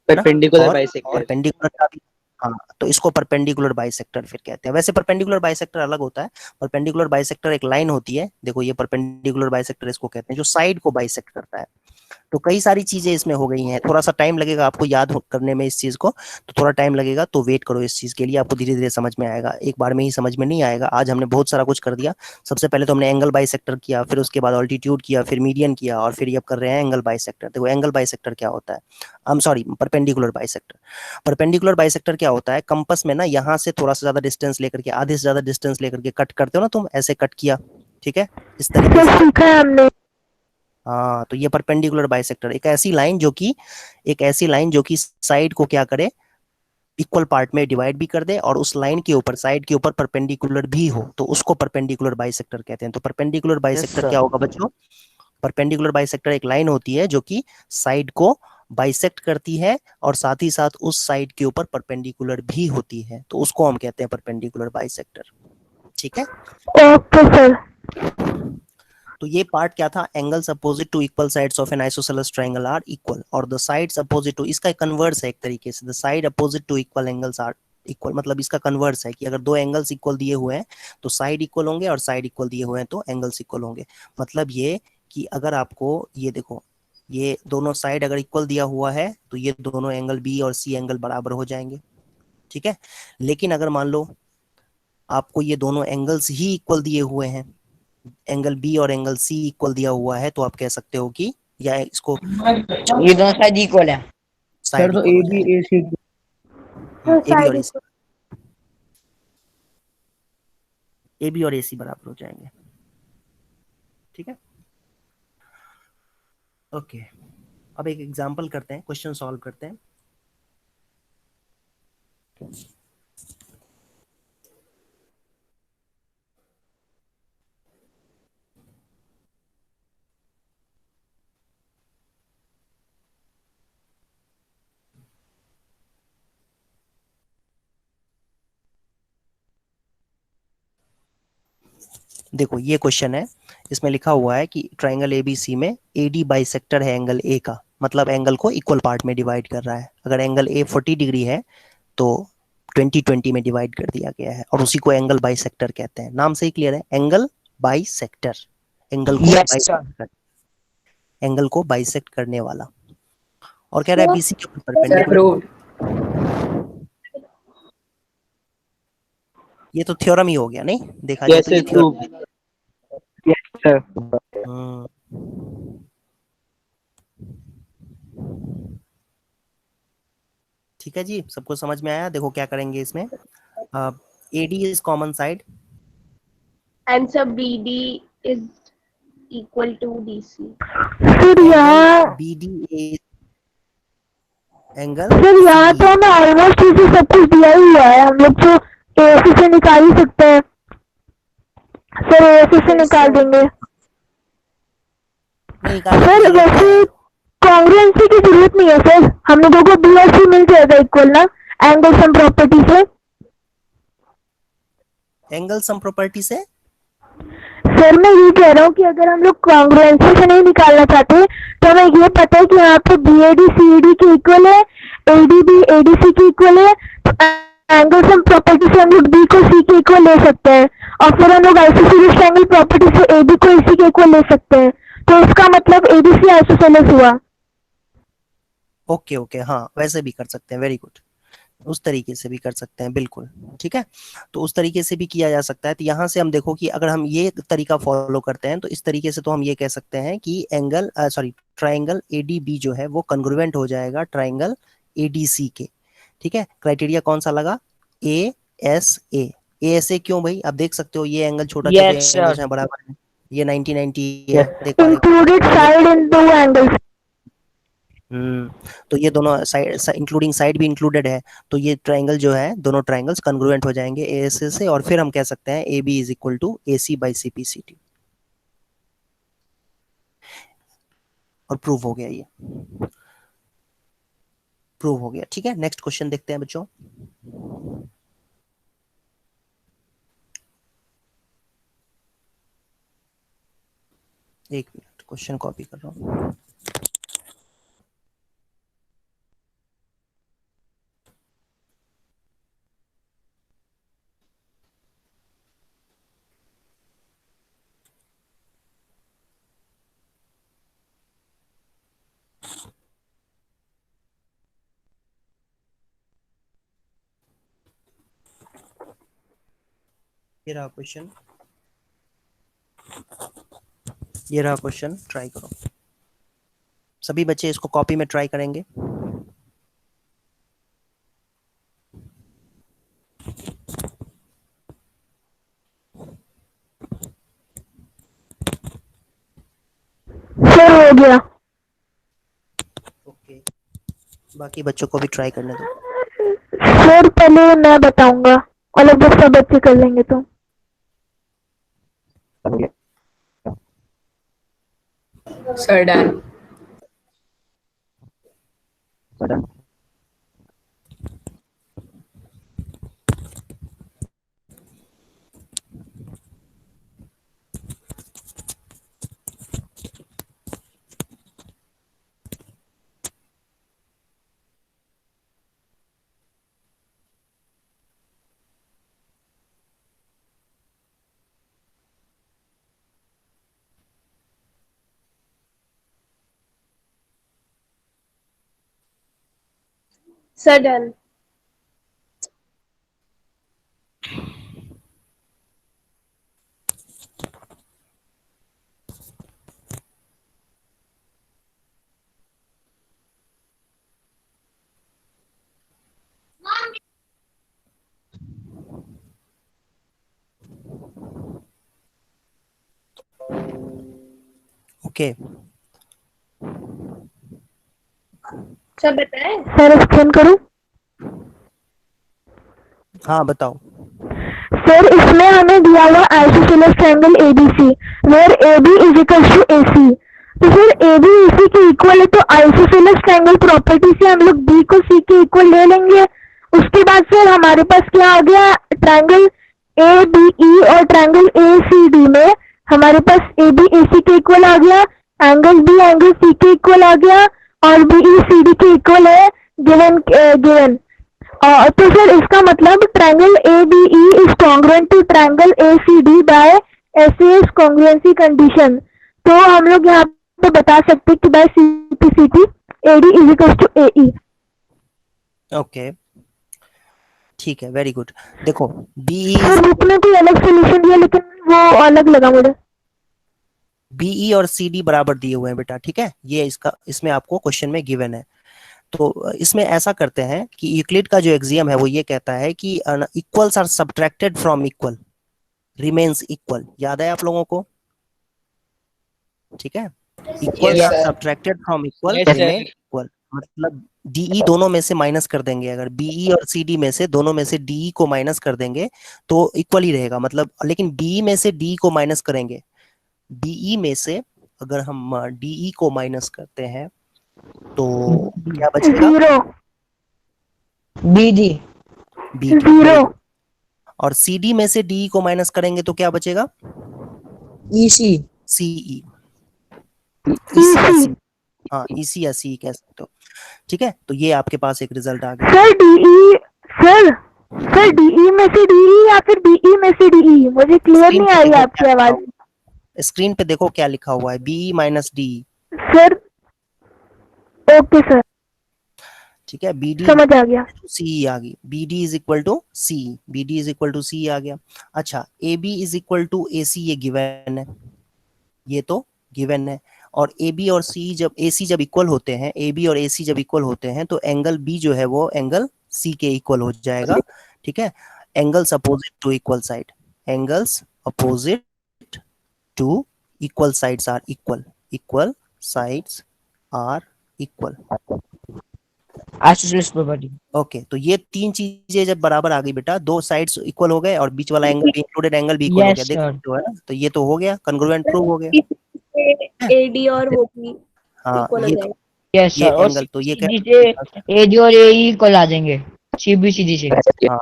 परपेंडिकुलर बाइसेक्टर। परपेंडिकुलर का भी, हाँ, तो इसको परपेंडिकुलर बाइसेक्टर फिर कहते हैं। वैसे परपेंडिकुलर बाइसेक्टर अलग होता है, परपेंडिकुलर बाइसेक्टर एक लाइन होती है, देखो ये परपेंडिकुलर बाइसेक्टर इसको कहते हैं, जो साइड को बाइसेक्ट करता है। तो कई सारी चीजें इसमें हो गई हैं, थोड़ा सा टाइम लगेगा आपको याद करने में इस चीज को, तो थोड़ा टाइम लगेगा, तो वेट करो इस चीज के लिए, आपको धीरे धीरे समझ में आएगा, एक बार में ही समझ में नहीं आएगा। आज हमने बहुत सारा कुछ कर दिया। सबसे पहले तो हमने एंगल बाइसेक्टर किया, फिर उसके बाद ऑल्टीट्यूड किया, फिर मीडियन किया, और फिर ये अब कर रहे हैं एंगल बाइसेक्टर। देखो एंगल बाइसेक्टर क्या होता है, I am sorry, perpendicular bisector. Perpendicular bisector क्या होता है, कंपास में ना यहाँ से थोड़ा सा ज्यादा डिस्टेंस लेकर के, आधे से ज्यादा डिस्टेंस लेकर के कट करते हो ना तुम, ऐसे कट किया, ठीक है, इस तरीके सर से। सीखा है हमने। हाँ, तो ये परपेंडिकुलर बाइसेक्टर एक ऐसी लाइन जो कि साइड को क्या करे, इक्वल पार्ट में डिवाइड भी कर दे, और उस लाइन के ऊपर, साइड के ऊपर परपेंडिकुलर भी हो, तो उसको परपेंडिकुलर बाइसेक्टर कहते हैं। तो परपेंडिकुलर बाइसेक्टर क्या होगा बच्चों, परपेंडिकुलर बाइसेक्टर एक लाइन होती है जो कि साइड को बाइसेक्ट करती है, और साथ ही साथ उस साइड के ऊपर परपेंडिकुलर भी होती है, तो उसको हम कहते हैं परपेंडिकुलर बाइसेक्टर। ठीक है, ओके सर। तो ये पार्ट क्या था, angles opposite to equal sides of an isosceles triangle are equal, और द साइड्स अपोजिट टू, इसका कन्वर्स है एक तरीके से, the side opposite to equal angles are equal, मतलब इसका कन्वर्स है कि अगर दो एंगल्स इक्वल दिए हुए हैं तो साइड इक्वल होंगे, और साइड इक्वल दिए हुए हैं तो एंगल्स इक्वल होंगे। मतलब ये कि अगर आपको ये देखो, ये दोनों साइड अगर इक्वल दिया हुआ है तो ये दोनों एंगल बी और सी एंगल बराबर हो जाएंगे, ठीक है। लेकिन अगर मान लो आपको ये दोनों एंगल्स ही इक्वल दिए हुए हैं, एंगल बी और एंगल सी इक्वल दिया हुआ है, तो आप कह सकते हो कि, या इसको ये दोनों साइड इक्वल है। साइड सर तो इक्वल ए हो बी जाएंगे। ए सी ए बी और साइड ए बी और ए सी बराबर हो जाएंगे, ठीक है। ओके, अब एक एग्जांपल करते हैं, क्वेश्चन सॉल्व करते हैं। देखो ये क्वेश्चन है, इसमें लिखा हुआ है कि ट्राइंगल एबीसी में एडी बाइसेक्टर है एंगल ए का, मतलब एंगल को इक्वल पार्ट में डिवाइड कर रहा है। अगर एंगल ए 40 डिग्री है तो 20-20 में डिवाइड कर दिया गया है, और उसी को एंगल बाइसेक्टर कहते हैं। नाम से ही क्लियर है, एंगल बाइसेक्टर, एंगल को यस सर। बाइसेक्ट कर, एंगल को बाइसेक्ट करने वाला। और कह रहा है बीसी के ऊपर सर परपेंडिकुलर। प्रूव्ड। ये तो थ्योरम ही हो गया, नहीं देखा जाए Yes, तो ये sir, theorem. proved. Yes, sir. ठीक है जी, सबको समझ में आया। देखो क्या करेंगे इसमें, AD is common side, answer BD is equal to DC. Sir angle यहाँ, बीडी एंगल सर यहाँ तो हमें ऑलमोस्ट इसे सब कुछ दिया ही हुआ है, हम लोग तो एसी से निकाल ही सकते हैं। सर एसी से निकाल देंगे। नहीं निकालने की सर जरूरत क्या वैसे है, कॉन्ग्रुएंसी की जरूरत नहीं है सर, हम लोगों को बी और सी मिल जाएगा इक्वल ना, एंगल सम प्रॉपर्टी से। एंगल सम प्रॉपर्टी से। सर मैं ये कह रहा हूँ कि अगर हम लोग कॉन्ग्रुएंसी से नहीं निकालना चाहते तो हमें ये पता है कि यहाँ पे बी एडी सी डी के इक्वल है, एडी बी एडी सी के इक्वल है, तो एंगल सम प्रॉपर्टी से हम लोग बी को सी के इक्वल ले सकते हैं, और फिर हम लोग आइसोसेलेस ट्रायंगल प्रॉपर्टी से एडी को एसी के इक्वल ले सकते हैं, तो इसका मतलब एबीसी आइसोसेलेस हुआ। ओके ओके, हाँ वैसे भी कर सकते हैं, वेरी गुड, उस तरीके से भी कर सकते हैं, बिल्कुल ठीक है। तो उस तरीके से भी किया जा सकता है। तो यहाँ से हम देखो कि अगर हम ये तरीका फॉलो करते हैं तो इस तरीके से तो हम ये कह सकते हैं कि एंगल सॉरी ट्राइंगल एडीबी जो है वो कंग्रुएंट हो जाएगा ट्राइंगल एडीसी के, ठीक है। क्राइटेरिया कौन सा लगा, ए एस ए क्यों भाई, आप देख सकते हो ये एंगल छोटा छोटे यस एंगल्स सर। हैं, बराबर है, ये 90-90 है, देख पा रहे हो। इंक्लूडेड और ये साइड इन टू एंगल्स। तो ये दोनों साइड इंक्लूडिंग साइड भी इंक्लूडेड है, तो ये ट्राइंगल जो है दोनों ट्राइंगल्स कन्ग्रुएंट हो जाएंगे एएसए से, और फिर हम कह सकते हैं A B is equal to A C by C P C T, और प्रूव हो गया, ये प्रूव हो गया, ठीक है। नेक्स्ट क्वेश्चन देखते हैं बच्चों। एक मिनट, क्वेश्चन कॉपी कर रहा हूँ। ये रहा क्वेश्चन, ये रहा क्वेश्चन, ट्राई करो। सभी बच्चे इसको कॉपी में ट्राई करेंगे। सर हो गया। ओके, बाकी बच्चों को भी ट्राई करने दो। सर पहले मैं बताऊंगा और लगभग सब बच्चे कर लेंगे तो। Sir done. Sir done. Okay, sir बताएं। सर एक्सप्लेन करूं? हाँ बताओ। सर इसमें हमें दिया हुआ isosceles triangle ABC where AB is equal to AC. तो फिर एबी एसी के इक्वल है तो आइसोसेलेस ट्रायंगल प्रॉपर्टी से हम लोग बी को सी के इक्वल ले लेंगे। उसके बाद सर हमारे पास क्या आ गया, ट्रायंगल ए बी ई और ट्रायंगल ए सी डी में हमारे पास ए बी ए सी के इक्वल आ गया, एंगल बी एंगल सी के इक्वल आ गया और बी ई सी डी के इक्वल है गिवन गिवन। तो सर इसका मतलब triangle A B E is congruent to triangle A C D by SS congruency condition. तो हम लोग यहाँ पे बता सकते हैं कि by CPCT AD is equal to AE. Okay ठीक है, वेरी गुड। देखो बीई सर बुक में कोई अलग सोल्यूशन दिया लेकिन वो अलग लगा मुझे। बीई और सीडी बराबर दिए हुए हैं बेटा, ठीक है, ये इसका इसमें आपको क्वेश्चन में गिवन है। तो इसमें ऐसा करते हैं कि यूक्लिड का जो एक्सियम है वो ये कहता है कि equals are subtracted from equal remains equal. याद है आप लोगों को? ठीक है, equals are subtracted from equal remain equal, मतलब डीई दोनों में से माइनस कर देंगे। अगर बीई और सीडी में से दोनों में से डीई को माइनस कर देंगे तो इक्वल ही रहेगा, मतलब। लेकिन बीई में से डी को माइनस करेंगे, डीई में से अगर हम डीई को माइनस करते हैं तो क्या बचेगा? जीरो। BD B zero. और सीडी में से डी को माइनस करेंगे तो क्या बचेगा? EC CE. ईसी। हाँ ईसी या सी कह सकते हो, ठीक है। तो ये आपके पास एक रिजल्ट आ गया। सर डीई सर डीई में से डीई या फिर डीई में से डीई, मुझे क्लियर नहीं आई आपकी आवाज। स्क्रीन पे देखो क्या लिखा हुआ है, BE minus D. Sir okay sir, ठीक है, बीडी समझ आ गया। सी आ गई, BD is equal to C, BD is equal to C आ गया। अच्छा, A B is equal to A C, ये गिवन है, ये तो गिवन है। और ए बी और सी जब ए सी जब इक्वल होते हैं, ए बी और ए सी जब इक्वल होते हैं तो एंगल बी जो है वो एंगल सी के इक्वल हो जाएगा, ठीक है। Angles opposite to equal side, angles opposite to equal sides are equal, equal sides are equal. Isosceles property. Okay, तो ये तीन चीजें जब बराबर आ गई बेटा, दो साइड्स इक्वल हो गए और बीच वाला एंगल भी इंक्लूडेड एंगल भी इक्वल हो गया, देख सकते हो है ना। तो ये तो हो गया, कॉन्ग्रुएंट प्रूव हो गया। एडी और वो भी हाँ इक्वल हो ये जाएगा। यस ये सर, और एंगल तो ये एडी और एई को ला देंगे सीबीसीडी से। हाँ,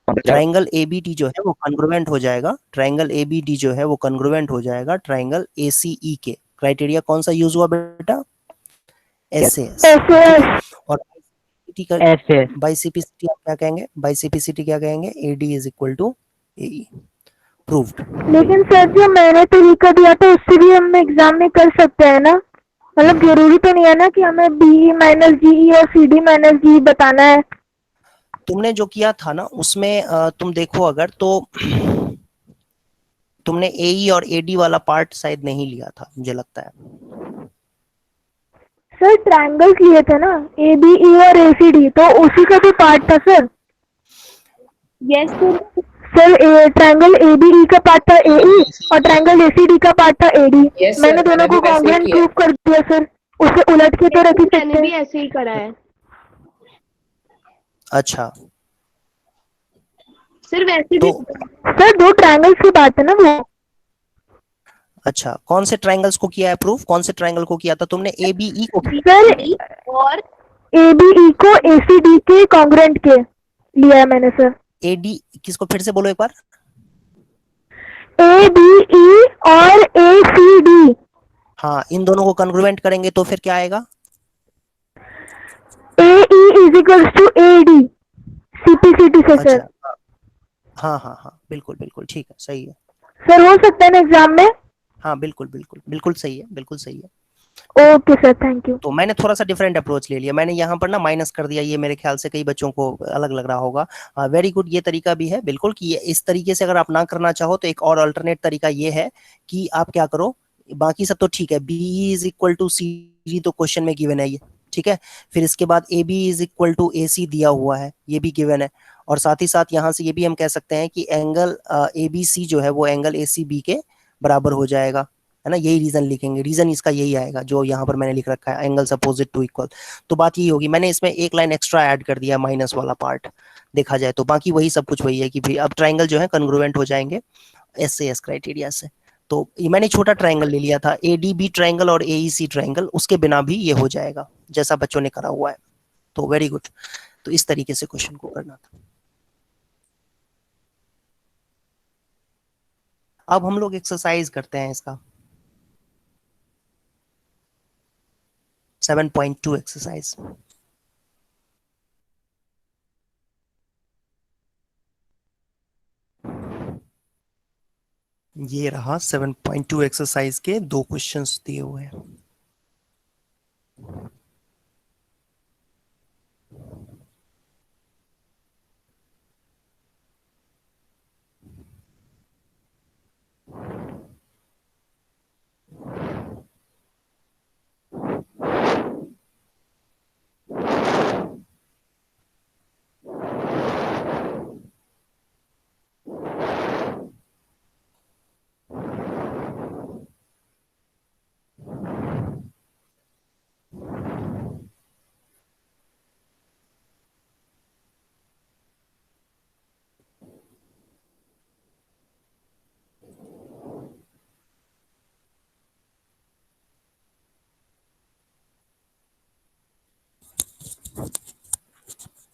ट्राइंगल एबीडी जो है वो कॉन्ग्रुएंट हो जाएगा, ट्राइंगल एबीडी जो है वो कॉन्ग्रुएंट हो जाएगा ट्राइंगल एसीई के। क्राइटेरिया कौन सा यूज हुआ बेटा? एसएस। और बाई सीपीसीटी आप क्या कहेंगे? बाई सीपीसीटी क्या कहेंगे? AD is equal to AE. Proved. लेकिन सर जो मैंने तरीका दिया था उससे भी हम एग्जाम में कर सकते हैं ना, मतलब जरूरी तो नहीं है ना कि हमें बीई माइनस जीई और सीडी माइनस जी बताना है। तुमने जो किया था ना उसमें तुम देखो अगर तो तुमने AE और AD वाला पार्ट शायद नहीं लिया था, मुझे लगता है। सर ट्रायंगल्स लिए थे ना, ABE और ACD, तो उसी का भी पार्ट था sir. Yes sir. Sir triangle ABE का पार्ट था AE और ट्रायंगल ACD का पार्ट था AD। Yes, sir, मैंने दोनों मैंने को भी वैसे ही कॉन्ग्रुएंट किया। प्रूव कर दिया सर, उसे उलट के तो रख ही मैंने सकते भी हैं। ऐसे ही करा है अच्छा, सर। वैसे भी तो सर दो ट्रायंगल्स की बात है ना वो। अच्छा, कौन से ट्रायंगल्स को किया है प्रूफ? कौन से ट्रायंगल को किया था तुमने? ABE को? सर और ABE को ACD के कॉन्ग्रुएंट के लिया है मैंने सर। AD किसको? फिर से बोलो एक बार। ABE और ACD। हाँ, इन दोनों को कॉन्ग्रुएंट करेंगे तो फिर क्या आएगा? AE is equals to AD CPCT से सर। अच्छा, हाँ हाँ हाँ, बिल्कुल बिल्कुल ठीक है, सही है। सर हो सकता है ना एग्जाम में? हाँ बिल्कुल बिल्कुल बिल्कुल सही है, बिल्कुल सही है। Okay sir, thank you. तो मैंने थोड़ा सा डिफरेंट अप्रोच ले लिया, मैंने यहाँ पर ना माइनस कर दिया, ये मेरे ख्याल से कई बच्चों को अलग लग रहा होगा। वेरी गुड, ये तरीका भी है बिल्कुल कि इस तरीके से अगर आप ना करना चाहो तो एक और अल्टरनेट तरीका ये है कि आप क्या करो, बाकी सब तो ठीक है, B is equal to CD तो क्वेश्चन में गिवन है ये, ठीक है। फिर इसके बाद AB is equal to AC दिया हुआ है, ये भी गिवन है। और साथ ही साथ यहाँ से ये भी हम कह सकते हैं कि एंगल ABC जो है वो एंगल ACB के बराबर हो जाएगा, है ना। यही रीजन लिखेंगे, रीजन इसका यही आएगा जो यहाँ पर मैंने लिख रखा है, एंगल्स अपोजिट टू इक्वल। तो बात यही होगी, मैंने इसमें एक लाइन एक्स्ट्रा ऐड कर दिया माइनस वाला पार्ट, देखा जाए तो बाकी वही सब कुछ वही है कि भाई अब ट्राइंगल जो है कन्ग्रुएंट हो जाएंगे SAS क्राइटेरिया से। तो ये मैंने छोटा ट्राइंगल ले लिया था, ADB ट्राइंगल और AEC ट्राइंगल, उसके बिना भी ये हो जाएगा जैसा बच्चों ने करा हुआ है। तो वेरी गुड, तो इस तरीके से क्वेश्चन को करना था। अब हम लोग एक्सरसाइज करते हैं इसका 7.2 एक्सरसाइज। ये रहा 7.2 एक्सरसाइज के दो क्वेश्चंस दिए हुए हैं।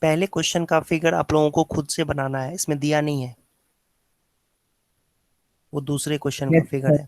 पहले क्वेश्चन का फिगर आप लोगों को खुद से बनाना है, इसमें दिया नहीं है, वो दूसरे क्वेश्चन का फिगर है।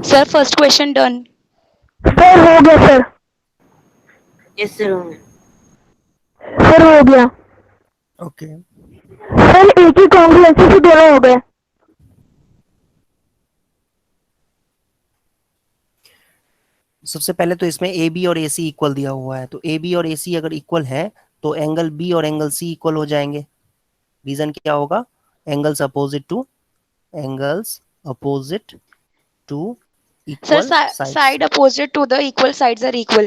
Sir first question done. Sir हो गया सर। Yes sir. सर हो गया। ओके, सर एक ही कॉन्ग्रुएंसी से दोनों हो गए। सबसे पहले तो इसमें AB और AC इक्वल दिया हुआ है, तो AB और AC अगर इक्वल है तो एंगल B और एंगल C इक्वल हो जाएंगे। रीजन क्या होगा? Angles opposite to sir equal side opposite to the equal sides are equal.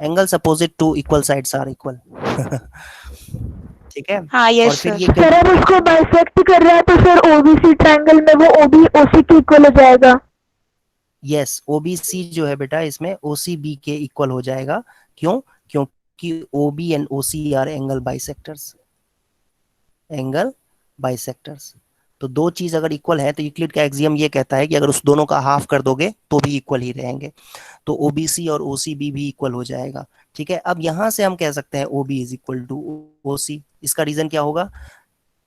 Angles opposite to equal sides are equal. ठीक है। हाँ और यस फिर सर। ये सर अब उसको बाइसेक्ट कर रहा है तो सर OBC ट्रायंगल में वो OB OC के इक्वल हो जाएगा। यस, OBC जो है बेटा इसमें OCB के इक्वल हो जाएगा। क्यों? क्योंकि OB and OC R angle bisectors. तो दो चीज अगर इक्वल है तो यूक्लिड का एक्सियम ये कहता है कि अगर उस दोनों का हाफ कर दोगे तो भी इक्वल ही रहेंगे, तो ओबीसी और ओसीबी भी इक्वल हो जाएगा। ठीक है, अब यहां से हम कह सकते हैं OB is equal to OC. इसका रीजन क्या होगा,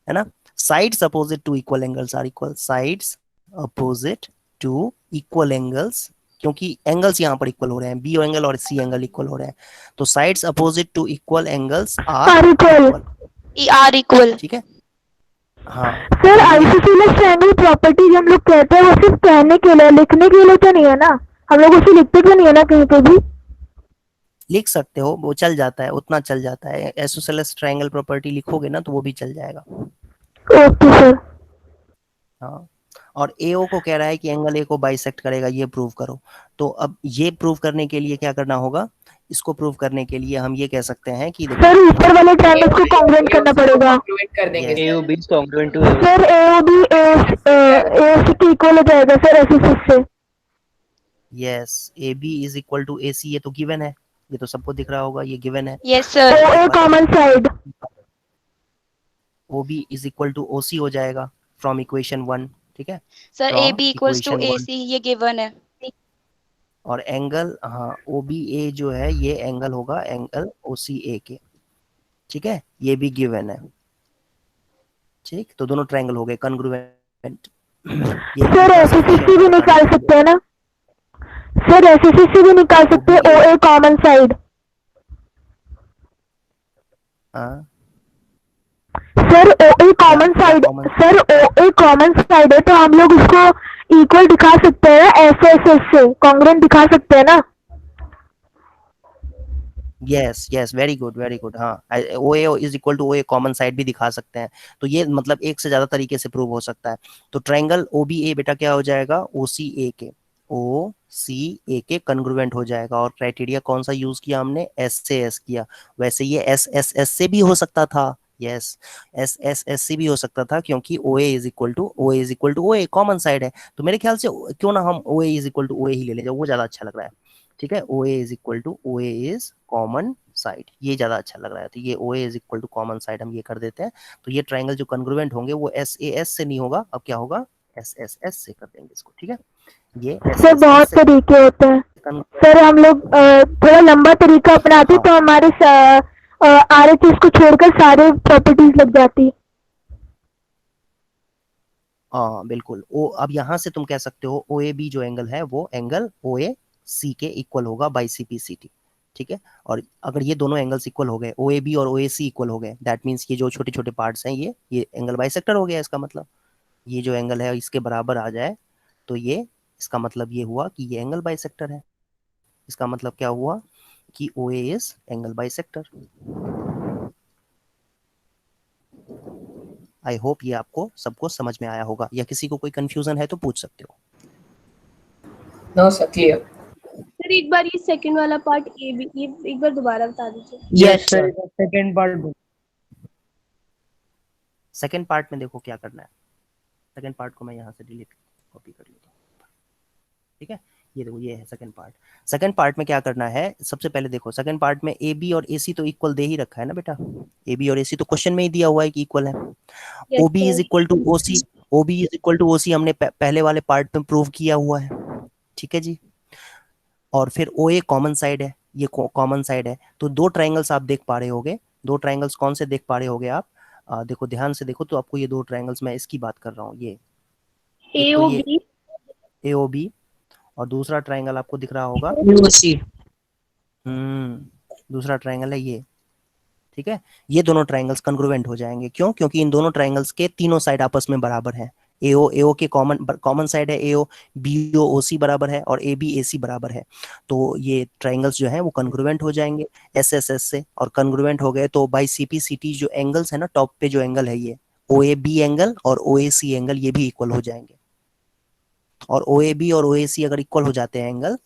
है ना, sides opposite to equal angles are equal, sides opposite to equal angles, क्योंकि एंगल्स यहाँ पर इक्वल हो रहे हैं, बी एंगल और सी एंगल इक्वल हो रहे हैं, तो sides opposite to equal angles are equal. Are equal. ठीक है, हाँ सर आइसोसेलेस ट्रायंगल प्रॉपर्टी जो हम लोग कहते हैं वो सिर्फ कहने के लिए, लिखने के लिए तो नहीं है ना, हम लोग उसे लिखते तो नहीं है ना कहीं पे भी? लिख सकते हो, वो चल जाता है, उतना चल जाता है, आइसोसेलेस ट्रायंगल प्रॉपर्टी लिखोगे ना तो वो भी चल जाएगा। Okay sir. हाँ, और एओ को कह रहा है कि एंगल ए को बाइसेक्ट करेगा, ये प्रूव करो। तो अब ये प्रूव करने के लिए क्या करना होगा, इसको प्रूव करने के लिए हम ये कह सकते हैं कि देखो, सर ऊपर वाले ट्रायंगल को कॉन्ग्रुएंट करना पड़ेगा। कॉन्ग्रुएंट कर देंगे Yes. AOB is congruent to AO. Sir AOB AC के इक्वल हो जाएगा सर एसीसी से। Yes, A B is equal to A C, ये तो गिवन है, ये तो सबको दिख रहा होगा, ये गिवन है। Yes sir. OA common side. O B is equal to O C हो जाएगा फ्रॉम इक्वेशन 1। ठीक है, sir From A B equals to equation A C ये गिवन है। और एंगल, हाँ ओ बी ए जो है ये एंगल होगा एंगल ओ सी ए के। ठीक है, ये भी गिवन है। ठीक, तो दोनों ट्रायंगल हो गए कॉन्ग्रुएंट। सर एसीसी भी निकाल सकते हैं ना, सर एसीसी भी निकाल सकते हैं ओए कॉमन साइड। हाँ, sir OA common side, sir OA common side है तो हम लोग उसको इक्वल दिखा सकते हैं, ऐसे ऐसे से कॉन्ग्रुएंट दिखा सकते हैं ना। Yes yes, very good very good. हाँ, O A is equal to O A common side भी दिखा सकते हैं, तो ये मतलब एक से ज्यादा तरीके से प्रूव हो सकता है। तो ट्रायंगल ओ बी ए बेटा क्या हो जाएगा, ओ सी ए के, ओ सी ए के कॉन्ग्रुएंट हो जाएगा। और क्राइटेरिया कौन सा यूज किया हमने, एस से एस किया। वैसे ये एस एस एस से भी हो सकता था, यस एस एस एस से भी हो सकता था, क्योंकि O A is equal to O A common side है। तो मेरे ख्याल से क्यों ना हम O A is equal to O A ही ले लें, वो ज्यादा अच्छा लग रहा है। ठीक है, O A is equal to O A is common side, ये ज्यादा अच्छा लग रहा है। तो ये O A is equal to common side हम ये कर देते हैं। तो ये ट्रायंगल जो कॉन्ग्रुएंट होंगे वो एस ए एस से नहीं होगा, अब क्या होगा, एस एस एस से कर देंगे इसको। ठीक है, ये सर बहुत तरीके होते हैं सर, हम लोग थोड़ा लंबा तरीका अपनाते हैं तो हमारे आरएचएस को छोड़कर सारे प्रॉपर्टीज लग जाती। हाँ बिल्कुल, ओ अब यहाँ से तुम कह सकते हो ओ ए बी जो एंगल है वो एंगल ओ ए सी के इक्वल होगा by C P C T. ठीक है, और अगर ये दोनों एंगल्स इक्वल हो गए, ओ ए बी और ओ ए सी इक्वल हो गए, दैट मीन्स ये जो छोटे छोटे पार्ट्स हैं ये एंगल बाइसेक्टर हो गया। इसका मतलब ये जो एंगल है इसके बराबर आ जाए तो ये, इसका मतलब ये हुआ कि ये एंगल बाइसेक्टर है। इसका मतलब क्या हुआ कि O A is angle bisector. I hope ये आपको सबको समझ में आया होगा, या किसी को कोई कंफ्यूजन है तो पूछ सकते हो। No sir, clear. सर एक बार ये सेकंड वाला पार्ट ए बी ये एक बार दोबारा बता दीजिए। Yes sir, second part. Second part में देखो क्या करना है, सेकंड पार्ट को मैं यहाँ से डिलीट कॉपी कर लेता हूँ। ठीक है, ये देखो ये है सेकंड पार्ट। सेकंड पार्ट में क्या करना है, सबसे पहले देखो सेकंड पार्ट में ए बी और ए सी तो इक्वल दे ही रखा है ना बेटा, ए बी और ए सी तो क्वेश्चन में ही दिया हुआ है कि इक्वल है। O B is equal to O C, O B is equal to O C हमने पहले वाले पार्ट में प्रूव किया हुआ है। ठीक है जी, और फिर ओ ए कॉमन साइड है, ये कॉमन साइड है। तो दो ट्रायंगल्स आप देख पा रहे होगे, दो ट्रायंगल्स कौन से देख पा रहे होगे आप, देखो ध्यान से देखो तो आपको ये दो ट्रायंगल्स, मैं इसकी बात कर रहा हूँ, ये ए ओ बी और दूसरा ट्रायंगल आपको दिख रहा होगा दूसरा ट्रायंगल है ये। ठीक है, ये दोनों ट्रायंगल्स कॉन्ग्रुएंट हो जाएंगे। क्यों, क्योंकि इन दोनों ट्रायंगल्स के तीनों साइड आपस में बराबर है। एओ के कॉमन साइड है एओ, बीओ ओसी बराबर है और ए बी ए सी बराबर है। तो ये ट्रायंगल्स जो हैं वो कॉन्ग्रुएंट हो जाएंगे एस एस एस से, और कॉन्ग्रुएंट हो गए तो by C P C T जो एंगल्स है ना, टॉप पे जो एंगल है ये ओ ए बी एंगल और ओ ए सी एंगल, ये भी इक्वल हो जाएंगे। और ओ ए बी और ओ ए सी अगर इक्वल हो जाते हैं एंगल,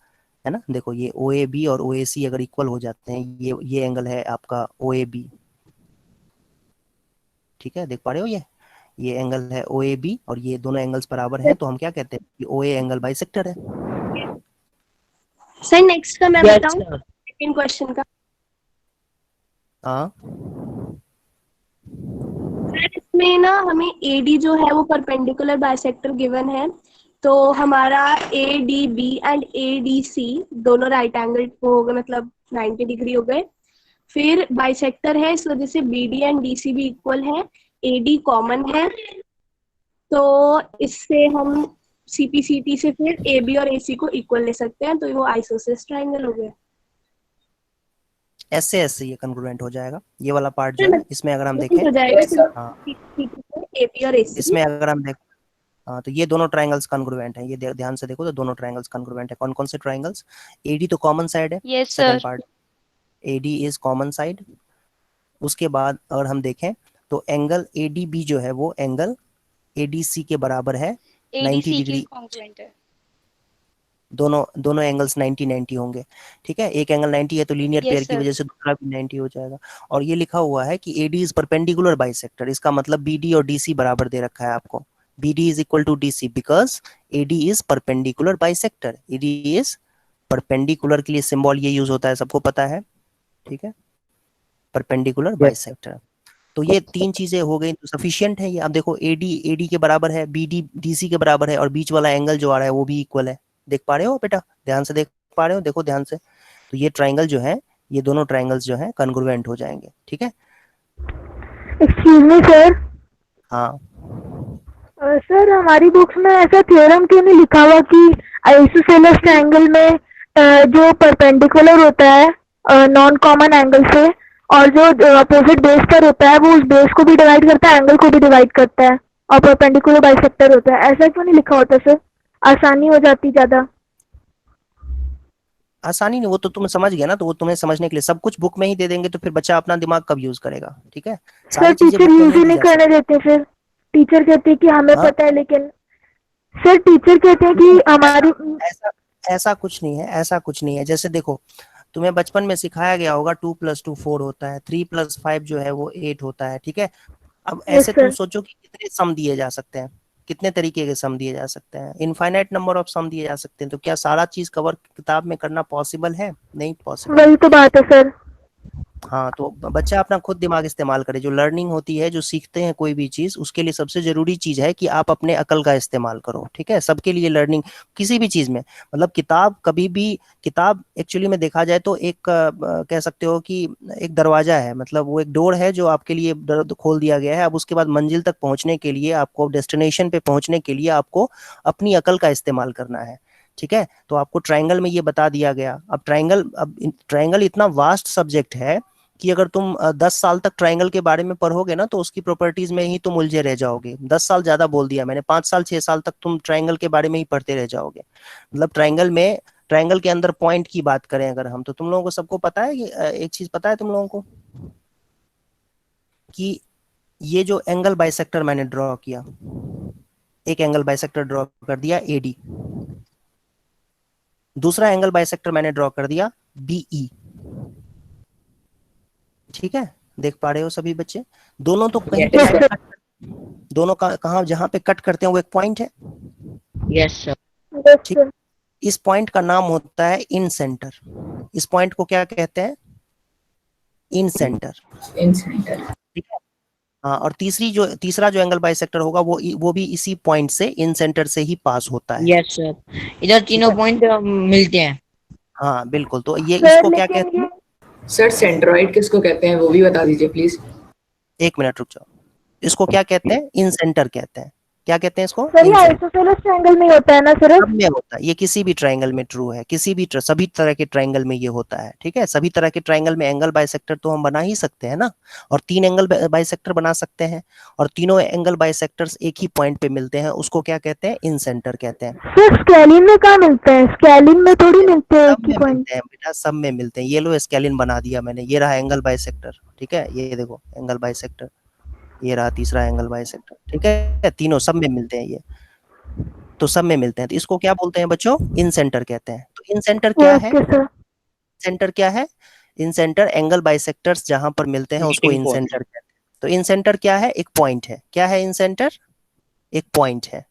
है ना, देखो ये ओ ए बी और ओ ए सी अगर इक्वल हो जाते हैं, ये एंगल है आपका ओ ए बी। ठीक है, देख पा रहे हो ये एंगल है ओ ए बी और ये दोनों एंगल्स बराबर हैं, तो हम क्या कहते हैं कि ओ ए एंगल बाइसेक्टर है। सर नेक्स्ट का मैं बताऊं, सेकंड क्वेश्चन का। हाँ, सर इसमें ना हमें AD जो है वो परपेंडिकुलर बाइसेक्टर गिवन है, तो हमारा ADB एंड ADC दोनों राइट एंगल हो गए, मतलब 90 डिग्री हो गए। फिर बाइसेक्टर है इस वजह से BD एंड DC भी इक्वल है, AD कॉमन है, तो इससे हम CPCT से फिर AB और AC को इक्वल ले सकते हैं, तो वो आइसोसेलेस ट्रायंगल हो गया। ऐसे ऐसे ये कंग्रुएंट हो जाएगा, ये वाला पार्ट जो है इसमें अगर हम देखें, हो जाएगा हाँ AP और AC। इसमें अगर हम देखें, हाँ तो ये दोनों ट्रायंगल्स कॉन्ग्रुएंट हैं, ये ध्यान से देखो तो दोनों ट्रायंगल्स कॉन्ग्रुएंट है। कौन कौन से ट्रायंगल्स? AD तो कॉमन साइड है, Yes, second sir. Part AD is common side. उसके बाद अगर हम देखें तो एंगल ADB जो है वो एंगल ADC के बराबर है 90 ADC की डिग्री। congruent है। दोनों एंगल्स 90 होंगे, ठीक है। एक एंगल 90 है तो लीनियर Yes, पेयर की sir. वजह से दूसरा भी 90 हो जाएगा। और ये लिखा हुआ है कि AD इज परपेंडिकुलर बाइसेक्टर, इसका मतलब BD और DC बराबर दे रखा है आपको। BD is equal to DC because AD is perpendicular bisector. AD is perpendicular के लिए सिंबल ये यूज होता है, सबको पता है, ठीक है, परपेंडिकुलर बाइसेक्टर। तो ये तीन चीजें हो गई तो सफिशिएंट है ये। अब देखो AD के बराबर है, BD DC के बराबर है, और बीच वाला एंगल जो आ रहा है वो भी इक्वल है। देख पा रहे हो बेटा, ध्यान से देख पा रहे हो, देखो ध्यान से। तो ये ट्रायंगल जो है, ये दोनों ट्रायंगल्स जो है कॉन्ग्रुएंट हो जाएंगे, ठीक है। Excuse me sir. हाँ सर हमारी बुक्स में ऐसा थ्योरम क्यों नहीं लिखा हुआ कि आइसोसेलेस ट्रायंगल में जो परपेंडिकुलर होता है नॉन कॉमन एंगल से, और जो अपोजिट बेस पर होता है वो उस बेस को भी डिवाइड करता है, एंगल को भी डिवाइड करता है, और परपेंडिकुलर बाइसेक्टर होता है। ऐसा क्यों नहीं लिखा होता सर? आसानी हो जाती ज्यादा। आसानी नहीं, वो तो तुम समझ गया ना, तो वो तुम्हें समझने के लिए सब कुछ बुक में ही दे देंगे तो फिर बच्चा अपना दिमाग कब यूज करेगा, ठीक है। सर सारी चीजें टीचर बुक में यूज ही दी नहीं जा करने देते, फिर टीचर कहते हैं कि हमें हाँ? पता है, लेकिन सर टीचर कहते हैं कि हमारी ऐसा ऐसा कुछ नहीं है, ऐसा कुछ नहीं है। जैसे देखो, तुम्हें बचपन में सिखाया गया होगा 2 + 2 4 होता है, 3 + 5 जो है वो 8 होता है, ठीक है। अब यस ऐसे तुम सर। सोचो कि कितने सम दिए जा सकते हैं, कितने तरीके के सम दिए जा सकते हैं, इनफाइनाइट नंबर ऑफ सम दिए जा सकते हैं। तो क्या सारा चीज कवर किताब में करना पॉसिबल है? नहीं पॉसिबल। वही तो बात है सर। हाँ, तो बच्चा अपना खुद दिमाग इस्तेमाल करे। जो लर्निंग होती है, जो सीखते हैं कोई भी चीज, उसके लिए सबसे जरूरी चीज है कि आप अपने अकल का इस्तेमाल करो, ठीक है। सबके लिए लर्निंग किसी भी चीज में, मतलब किताब कभी भी, किताब एक्चुअली में देखा जाए तो एक कह सकते हो कि एक दरवाजा है, मतलब वो एक डोर है जो आपके लिए खोल दिया गया है। अब उसके बाद मंजिल तक पहुंचने के लिए, आपको डेस्टिनेशन पे पहुंचने के लिए आपको अपनी अकल का इस्तेमाल करना है, ठीक है। तो आपको ट्रायंगल में ये बता दिया गया। अब ट्रायंगल इतना वास्ट सब्जेक्ट है कि अगर तुम 10 साल तक ट्रायंगल के बारे में पढ़ोगे ना तो उसकी प्रॉपर्टीज में ही तुम उलझे रह जाओगे। 10 साल ज्यादा बोल दिया मैंने, 5 साल 6 साल तक तुम ट्रायंगल के बारे में ही पढ़ते रह जाओगे। मतलब ट्रायंगल के अंदर पॉइंट की बात करें अगर हम, तो तुम लोगों को सबको पता है कि एक चीज पता है तुम लोगों को कि ये जो एंगल बाइसेक्टर मैंने ड्रॉ किया, एक एंगल बाइसेक्टर ड्रॉ कर दिया AD, दूसरा एंगल बाइसेक्टर मैंने ड्रॉ कर दिया BE, ठीक है। देख पा रहे हो सभी बच्चे? दोनों तो कहीं पे Yes, sir. दोनों का कहाँ जहाँ पे कट करते हैं वो एक पॉइंट है, यस सर। यस ठीक। सर। इस पॉइंट का नाम होता है इन सेंटर। इस पॉइंट को क्या कहते हैं? इन सेंटर, In center. ठीक है। हाँ, और तीसरा जो एंगल बाइसेक्टर होगा वो भी इसी पॉइंट से, इन सेंटर से ही पास होता है। यस सर, इधर तीनों पॉइंट मिलते हैं। हाँ बिल्कुल। तो ये सर इसको क्या लेकिन कहते हैं? सर सेंट्रोइड किसको कहते हैं वो भी बता दीजिए प्लीज। एक मिनट रुक जाओ। इसको क्या कहते हैं? इन सेंटर कहते हैं। क्या कहते हैं इसको? सर ये इन सेंटर। आइसोसेलेस ट्रायंगल में होता है ना सिर्फ? सब में होता है ये, किसी भी ट्रायंगल में ट्रू है, सभी तरह के ट्रायंगल में ये होता है, ठीक है। सभी तरह के ट्रायंगल में एंगल बाइसेक्टर तो हम बना ही सकते हैं ना, और 3 एंगल बाइसेक्टर बना सकते हैं, और तीनों एंगल बाइसेक्टर्स एक ही पॉइंट पे मिलते हैं, उसको क्या कहते हैं? इन सेंटर कहते हैं। सर स्केलिन में कहाँ मिलते हैं? स्केलिन में थोड़ी मिलते हैं सब एक ही में पॉइंट। मिलते हैं बेटा, सब में मिलते हैं। ये लो स्केलिन बना दिया मैंने, ये रहा एंगल बाइसेक्टर, ठीक है। ये देखो एंगल बाइसेक्टर, ये रहा तीसरा एंगल बाइसेक्टर, ठीक है। तीनों सब में मिलते हैं ये, तो सब में मिलते हैं। तो इसको क्या बोलते हैं बच्चों? इन सेंटर कहते हैं। तो इन सेंटर क्या है? Okay sir. सेंटर क्या है? इन सेंटर एंगल बाइसेक्टर्स जहां पर मिलते हैं उसको इन सेंटर कहते हैं। तो इन सेंटर क्या है? एक पॉइंट है। क्या है इन सेंटर? एक पॉइंट है।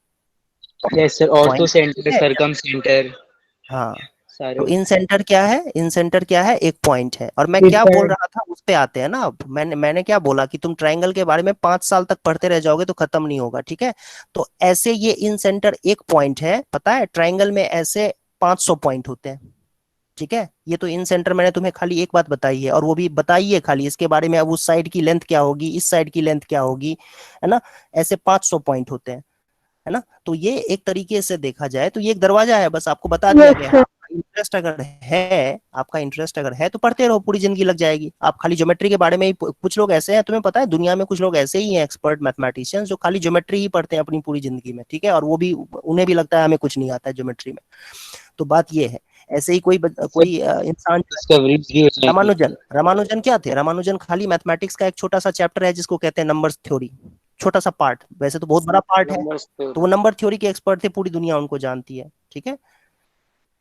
Yes sir, ortho Point centre, है। सरकम सेंटर। हाँ, सारे तो इन सेंटर क्या है, इन सेंटर क्या है, एक पॉइंट है। और मैं एक क्या बोल point। रहा था उस पे आते हैं ना। अब मैंने क्या बोला कि तुम ट्रायंगल के बारे में 5 साल तक पढ़ते रह जाओगे तो खत्म नहीं होगा, ठीक है। तो ऐसे ये इन सेंटर एक पॉइंट है, पता है ट्रायंगल में ऐसे 500 पॉइंट होते हैं, ठीक है। ये तो इन सेंटर मैंने तुम्हें खाली एक बात बताई है, और वो भी बताई है खाली इसके बारे में। अब उस साइड की लेंथ क्या होगी, इस साइड की लेंथ क्या होगी, है ना। ऐसे 500 पॉइंट होते हैं, है ना। तो ये एक तरीके से देखा जाए तो ये एक दरवाजा है, बस आपको बता दिया यस गया है। सर। आपका इंटरेस्ट अगर है, आपका इंटरेस्ट अगर है तो पढ़ते रहो, पूरी जिंदगी लग जाएगी। आप खाली ज्योमेट्री के बारे में ही, कुछ लोग ऐसे हैं, तुम्हें पता है दुनिया में कुछ लोग ऐसे ही हैं एक्सपर्ट मैथमेटिशियंस जो खाली ज्योमेट्री ही पढ़ते हैं अपनी पूरी जिंदगी में, ठीक है। और वो भी उन्हें भी लगता है हमें कुछ नहीं आता है ज्योमेट्री में। तो बात ये है, ऐसे ही कोई इंसान डिस्कवरीज भी हो जाएंगी। रामानुजन क्या थे, रामानुजन खाली मैथमेटिक्स का एक छोटा सा चैप्टर है जिसको कहते हैं नंबर्स थ्योरी, छोटा सा पार्ट, वैसे तो बहुत बड़ा पार्ट है। नंबर्स तो तो वो नंबर थ्योरी के एक्सपर्ट थे, पूरी दुनिया उनको जानती है, ठीक है।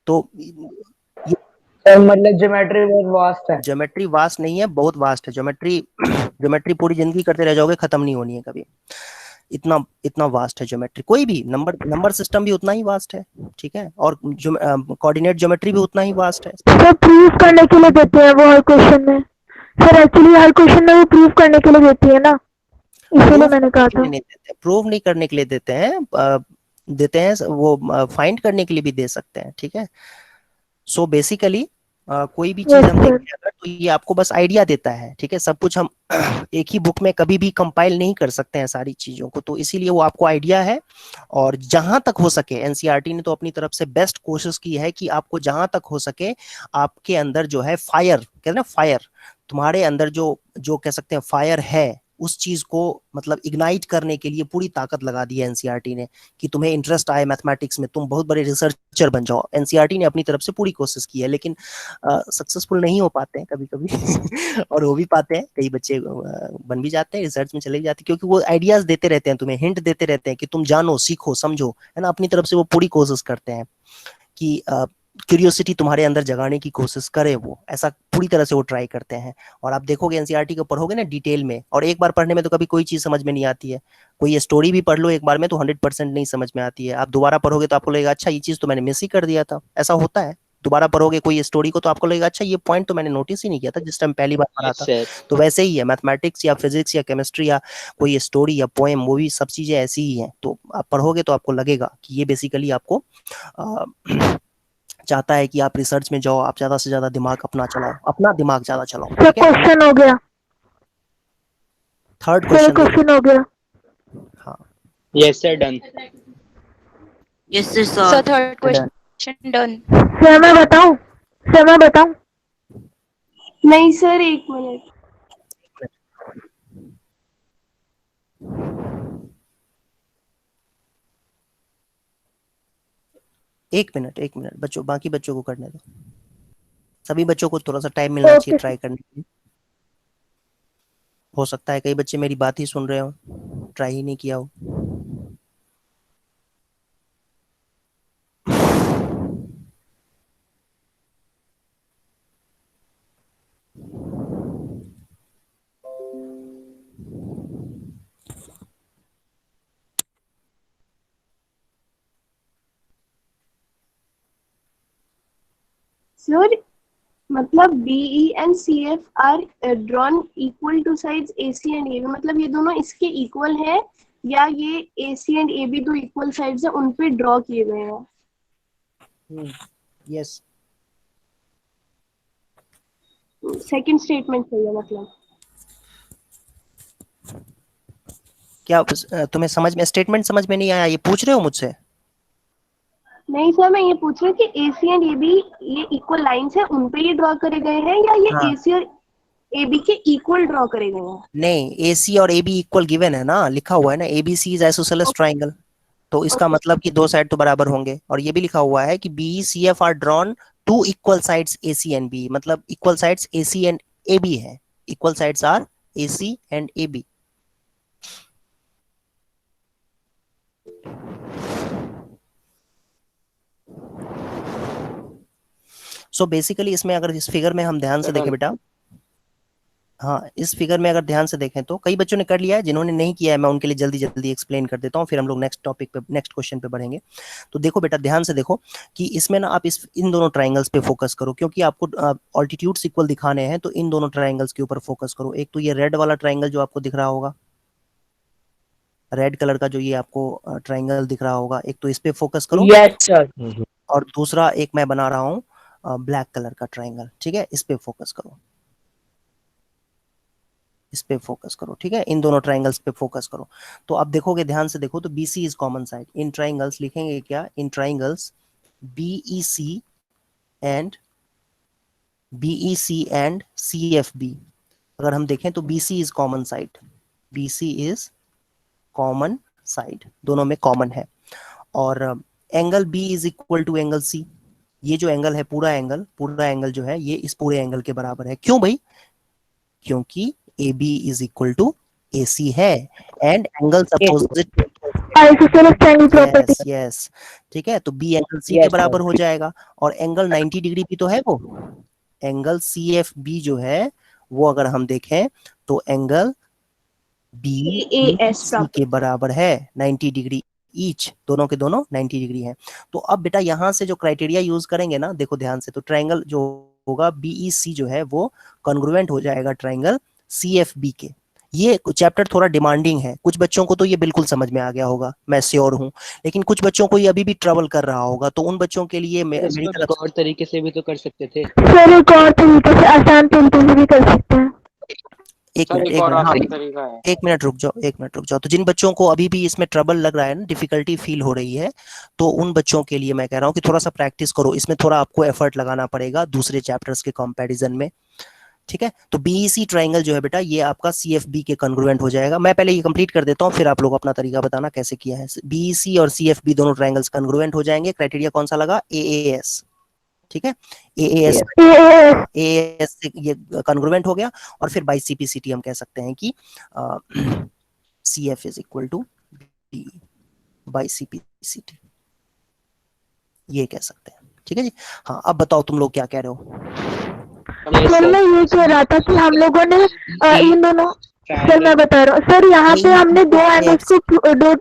तो सर मतलब ज्योमेट्री बहुत वास्ट है। ज्योमेट्री वास्ट नहीं है, बहुत वास्ट है ज्योमेट्री। ज्योमेट्री पूरी जिंदगी करते रह जाओगे, खत्म नहीं होनी है कभी। इतना इतना वास्ट है ज्योमेट्री, कोई भी नंबर सिस्टम भी उतना ही वास्ट है, ठीक है। और जो कोऑर्डिनेट ज्योमेट्री भी उतना ही वास्ट है। सर प्रूव करने के लिए देते हैं वो हर क्वेश्चन में। सर एक्चुअली हर क्वेश्चन में वो प्रूव करने के लिए देती है ना, इसीलिए मैंने कहा था। प्रूव नहीं करने के लिए देते हैं, देते हैं वो फाइंड करने के लिए भी दे सकते हैं, ठीक है। सो बेसिकली कोई भी चीज हम देखें अगर, तो ये आपको बस आइडिया देता है, ठीक है। सब कुछ हम एक ही बुक में कभी भी कंपाइल नहीं कर सकते हैं सारी चीजों को, तो इसीलिए वो आपको आइडिया है। और जहां तक हो सके एनसीईआरटी ने तो अपनी तरफ से बेस्ट कोशिश की है कि आपको जहां तक हो सके आपके अंदर जो है फायर, कहते हैं ना फायर, तुम्हारे अंदर जो जो कह सकते हैं फायर है, उस चीज को मतलब इग्नाइट करने के लिए पूरी ताकत लगा दी है एनसीईआरटी ने, कि तुम्हें इंटरेस्ट आए मैथमेटिक्स में, तुम बहुत बड़े रिसर्चर बन जाओ। एनसीईआरटी ने अपनी तरफ से पूरी कोशिश की है, लेकिन सक्सेसफुल नहीं हो पाते हैं कभी कभी और हो भी पाते हैं, कई बच्चे बन भी जाते हैं, रिसर्च में चले भी जाते हैं, क्योंकि वो आइडियाज देते रहते हैं, तुम्हें हिंट देते रहते हैं कि तुम जानो, सीखो, समझो, है ना। अपनी तरफ से वो पूरी कोशिश करते हैं कि क्यूरियोसिटी तुम्हारे अंदर जगाने की कोशिश करे, वो ऐसा पूरी तरह से वो ट्राई करते हैं। और आप देखोगे एनसीईआरटी को पढ़ोगे ना डिटेल में, और एक बार पढ़ने में तो कभी कोई चीज समझ में नहीं आती है। कोई स्टोरी भी पढ़ लो एक बार में तो 100% नहीं समझ में आती है। आप दोबारा पढ़ोगे तो आपको लगेगा अच्छा ये चीज तो मैंने मिस ही कर दिया था, ऐसा होता है। दोबारा पढ़ोगे कोई स्टोरी को तो आपको लगेगा अच्छा ये पॉइंट तो मैंने नोटिस ही नहीं किया था जिस टाइम पहली बार पढ़ा था। तो वैसे ही है मैथमेटिक्स या फिजिक्स या केमिस्ट्री या कोई स्टोरी या पोएम, वो भी सब चीजें ऐसी ही हैं। तो आप पढ़ोगे तो आपको लगेगा कि ये बेसिकली आपको चाहता है कि आप रिसर्च में जाओ, आप ज्यादा से ज्यादा दिमाग अपना चलाओ, अपना दिमाग ज्यादा चलाओ, ठीक है। क्वेश्चन हो गया, थर्ड क्वेश्चन हो गया। हाँ yes sir, done. Yes, sir. So third question done. Sir मैं बताऊं? नहीं सर, एक मिनट। एक मिनट बच्चों, बाकी बच्चों को करने दो। सभी बच्चों को थोड़ा सा टाइम मिलना चाहिए ट्राई करने के लिए। हो सकता है कई बच्चे मेरी बात ही सुन रहे हो, ट्राई ही नहीं किया हो। सर मतलब BE and CF are drawn equal to sides AC and AB, मतलब ये दोनों इसके इक्वल है या ये AC and AB दो इक्वल साइड्स है उन पे ड्रॉ किए गए हैं? यस, सेकंड स्टेटमेंट सही है मतलब। क्या तुम्हें समझ में, स्टेटमेंट समझ में नहीं आया, ये पूछ रहे हो मुझसे? नहीं सर, मैं ये पूछ रही हूँ कि AC and AB ये इक्वल लाइंस है उन पे ये ड्रॉ करे गए हैं या ये AC और AB के इक्वल ड्रॉ करे गए हैं? नहीं, AC और AB इक्वल गिवन है ना, लिखा हुआ है ना ABC इज आइसोसेलेस ट्रायंगल, तो इसका मतलब कि दो साइड तो बराबर होंगे। और ये भी लिखा हुआ है कि BE CF are drawn to equal sides AC and BE, मतलब equal sides AC and AB है, equal sides are AC and AB। So basically इसमें अगर इस फिगर में हम ध्यान से देखें बेटा, हाँ, इस फिगर में अगर ध्यान से देखें तो कई बच्चों ने कर लिया है, जिन्होंने नहीं किया है मैं उनके लिए जल्दी जल्दी एक्सप्लेन कर देता हूँ, फिर हम लोग नेक्स्ट टॉपिक पे, नेक्स्ट क्वेश्चन पे बढ़ेंगे। तो देखो बेटा, ध्यान से देखो कि इसमें ना आप इन दोनों ट्राइंगल्स पे फोकस करो, क्योंकि आपको ऑल्टीट्यूड्स इक्वल दिखाने हैं, तो इन दोनों ट्राइंगल्स के ऊपर फोकस करो। एक तो ये रेड वाला ट्राइंगल जो आपको दिख रहा होगा, रेड कलर का जो ये आपको ट्राइंगल दिख रहा होगा, एक तो इस पे फोकस करो। Yes sir. और दूसरा एक मैं बना रहा हूँ ब्लैक कलर का ट्राइंगल, ठीक है, इस पे फोकस करो, इस पे फोकस करो, ठीक है, इन दोनों ट्राइंगल्स पे फोकस करो। तो आप देखोगे, ध्यान से देखो, तो BC is common side in triangles, लिखेंगे क्या, in triangles BEC and CFB। अगर हम देखें तो BC is common side, BC is common side, दोनों में कॉमन है। और angle B is equal to angle C। ये जो एंगल है, पूरा एंगल जो है, ये इस पूरे एंगल के बराबर है। क्यों भाई? क्योंकि AB is equal to AC है, and angle opposite. Isosceles triangle property. Yes, ठीक है, तो B एंगल C के Yes, बराबर sir. हो जाएगा। और एंगल 90 डिग्री भी तो है, वो एंगल CFB जो है, वो अगर हम देखें तो एंगल AAS BC के बराबर है, 90 डिग्री ईच, दोनों के दोनों 90 डिग्री हैं। तो अब बेटा यहाँ से जो क्राइटेरिया यूज करेंगे ना, देखो ध्यान से, तो ट्राइंगल जो होगा BEC जो है वो कॉन्ग्रुएंट हो जाएगा ट्राइंगल CFB के। ये चैप्टर थोड़ा डिमांडिंग है, कुछ बच्चों को तो ये बिल्कुल समझ में आ गया होगा, मैं श्योर हूँ, लेकिन कुछ बच्चों को ये अभी भी ट्रबल कर रहा होगा, तो उन बच्चों के लिए मेरी इसको तरफ और तरीके से भी तो कर सकते थे। सर एक और तरीके से, आसान तरीके से भी कर सकते हैं। एक सर मिनट एक और हाँ, आसान तरीका है। एक मिनट रुक जाओ। तो जिन बच्चों को अभी भी इसमें ट्रबल लग रहा है ना, डिफिकल्टी फील हो रही है, तो उन बच्चों के लिए मैं कह रहा हूँ कि थोड़ा सा प्रैक्टिस करो, इसमें थोड़ा आपको एफर्ट लगाना पड़ेगा दूसरे चैप्टर्स के कंपैरिजन में, ठीक है। तो BEC ट्राइंगल जो है बेटा, ये आपका CFB के कॉन्ग्रुएंट हो जाएगा। मैं पहले ये कंप्लीट कर देता हूँ, फिर आप लोग अपना तरीका बताना कैसे किया है। BEC और CFB दोनों ट्राइंगल्स कॉन्ग्रुएंट हो जाएंगे। क्राइटेरिया कौन सा लगा? AAS, ठीक है, AAS से ये कॉन्ग्रुएंट हो गया। और फिर बाई CPCT हम कह सकते हैं कि CF is equal to B by CPCT, ये कह सकते हैं, ठीक है जी। हाँ, अब बताओ तुम लोग क्या कह रहे हो? सर मैं ये कह रहा था कि हम लोगों ने इन दोनों, सर मैं बता रहा हूँ सर, यहाँ पे हमने दो एंगल्स को दो,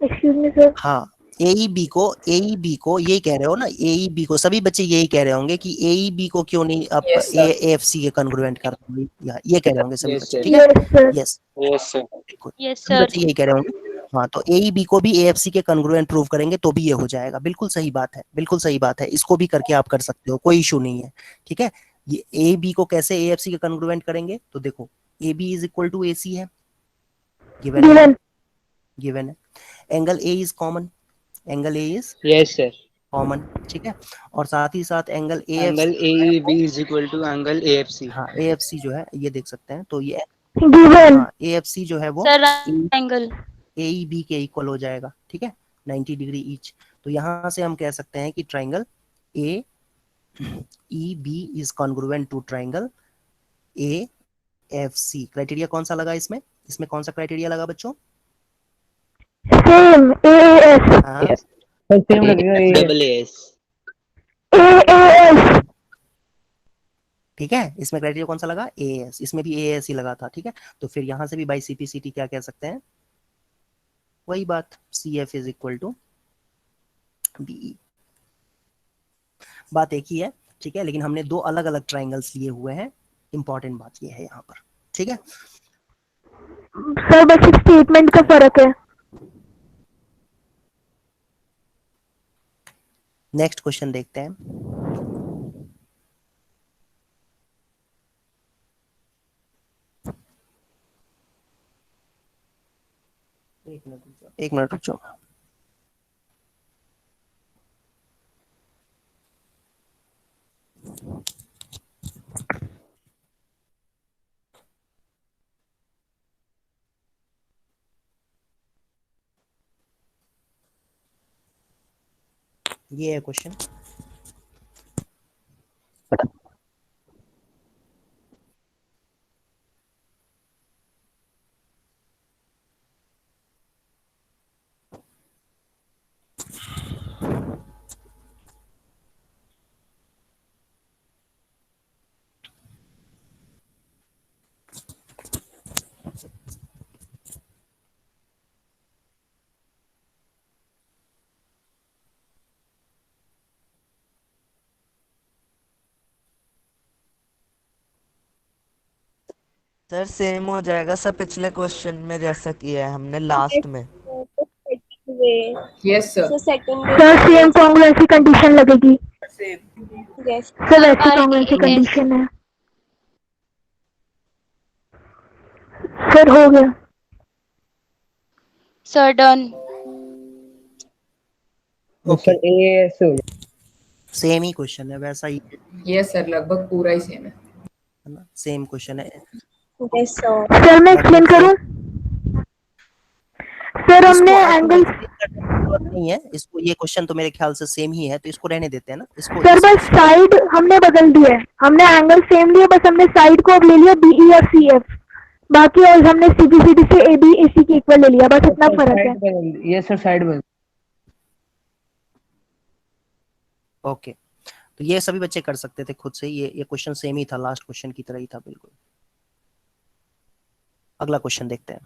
एक्सक्यूज मी सर। हाँ, AEB को यही कह रहे हो ना, AEB को सभी बच्चे यही कह रहे होंगे कि AEB को क्यों नहीं आप Yes, sir. AFC के कॉन्ग्रुएंट कर रहे हो, ये कह रहे होंगे सभी Yes, बच्चे, sir. ठीक है। Yes sir. Yes, yes sir. बिल्कुल, Yes, सभी sir. बच्चे यही कह रहे होंगे। हाँ, तो AEB को भी AFC के कॉन्ग्रुएंट प्रूव करेंगे तो भी ये हो जाएगा। बिल्कुल सही बात है, बिल्कुल सही बात है, इसको भी करके आप कर सकते हो, कोई इशू नहीं है, ठीक है। ये AEB को कैसे AFC के कॉन्ग्रुएंट करेंगे, तो देखो AB is equal to AC है, गिवन है। Angle A is common, angle A is Yes, sir. Common, ठीक है। और साथ ही साथ angle Angle AFC, AEB is equal to angle AFC. हाँ AFC जो है ये देख सकते हैं, तो ये गिवन। हाँ AFC जो है वो Sir, angle. AEB के इक्वल हो जाएगा, ठीक है, 90 डिग्री ईच। तो यहाँ से हम कह सकते हैं कि triangle AEB is congruent to triangle AFC। Criteria कौन सा लगा इसमें? इसमें कौन सा क्राइटेरिया लगा बच्चों? Same AAS। हाँ, सर सेम लगेगा ये। Double AS. AAS। ठीक है, इसमें क्राइटेरिया कौन सा लगा? AAS, इसमें भी AAS ही लगा था, ठीक है। तो फिर यहाँ से भी बाई CPCT क्या कह सकते हैं? वही बात, CF is equal to BE, बात एक ही है, ठीक है, लेकिन हमने दो अलग अलग ट्राइंगल्स लिए हुए हैं, इंपॉर्टेंट बात ये है यहाँ पर, ठीक है। सर बस स्टेटमेंट का फर्क है। नेक्स्ट क्वेश्चन देखते हैं। एक मिनट रुक जाओ। ये है क्वेश्चन, सर सेम हो जाएगा सर, पिछले क्वेश्चन में जैसा किया है हमने लास्ट में। Yes sir. Sir second sir same congruency condition लगेगी। यस सर ऐसी कॉन्ग्रुएंसी कंडीशन है। सर हो गया। Sir done. ओके सर ए से हो जाएगा। सेम ही क्वेश्चन है, वैसा ही यस सर, लगभग पूरा ही सेम है। है ना, सेम क्वेश्चन है। Yes sir. सर मैं एक्सप्लेन करूं? सर हमने एंगल नहीं है इसको, ये क्वेश्चन तो मेरे ख्याल से सेम ही है, तो इसको रहने देते हैं ना इसको। सर बस साइड हमने बदल दिया है, हमने एंगल सेम लिया, बस हमने साइड को अब ले लिया बीई और सीएफ, बाकी और हमने सीबीसीडी से एबी एसी के इक्वल ले लिया, बस इतना फर्क है। ये सर साइड बदल। ओके, तो ये सभी बच्चे कर सकते थे खुद से, ये क्वेश्चन सेम ही था, लास्ट क्वेश्चन की तरह ही था बिल्कुल। अगला क्वेश्चन देखते हैं।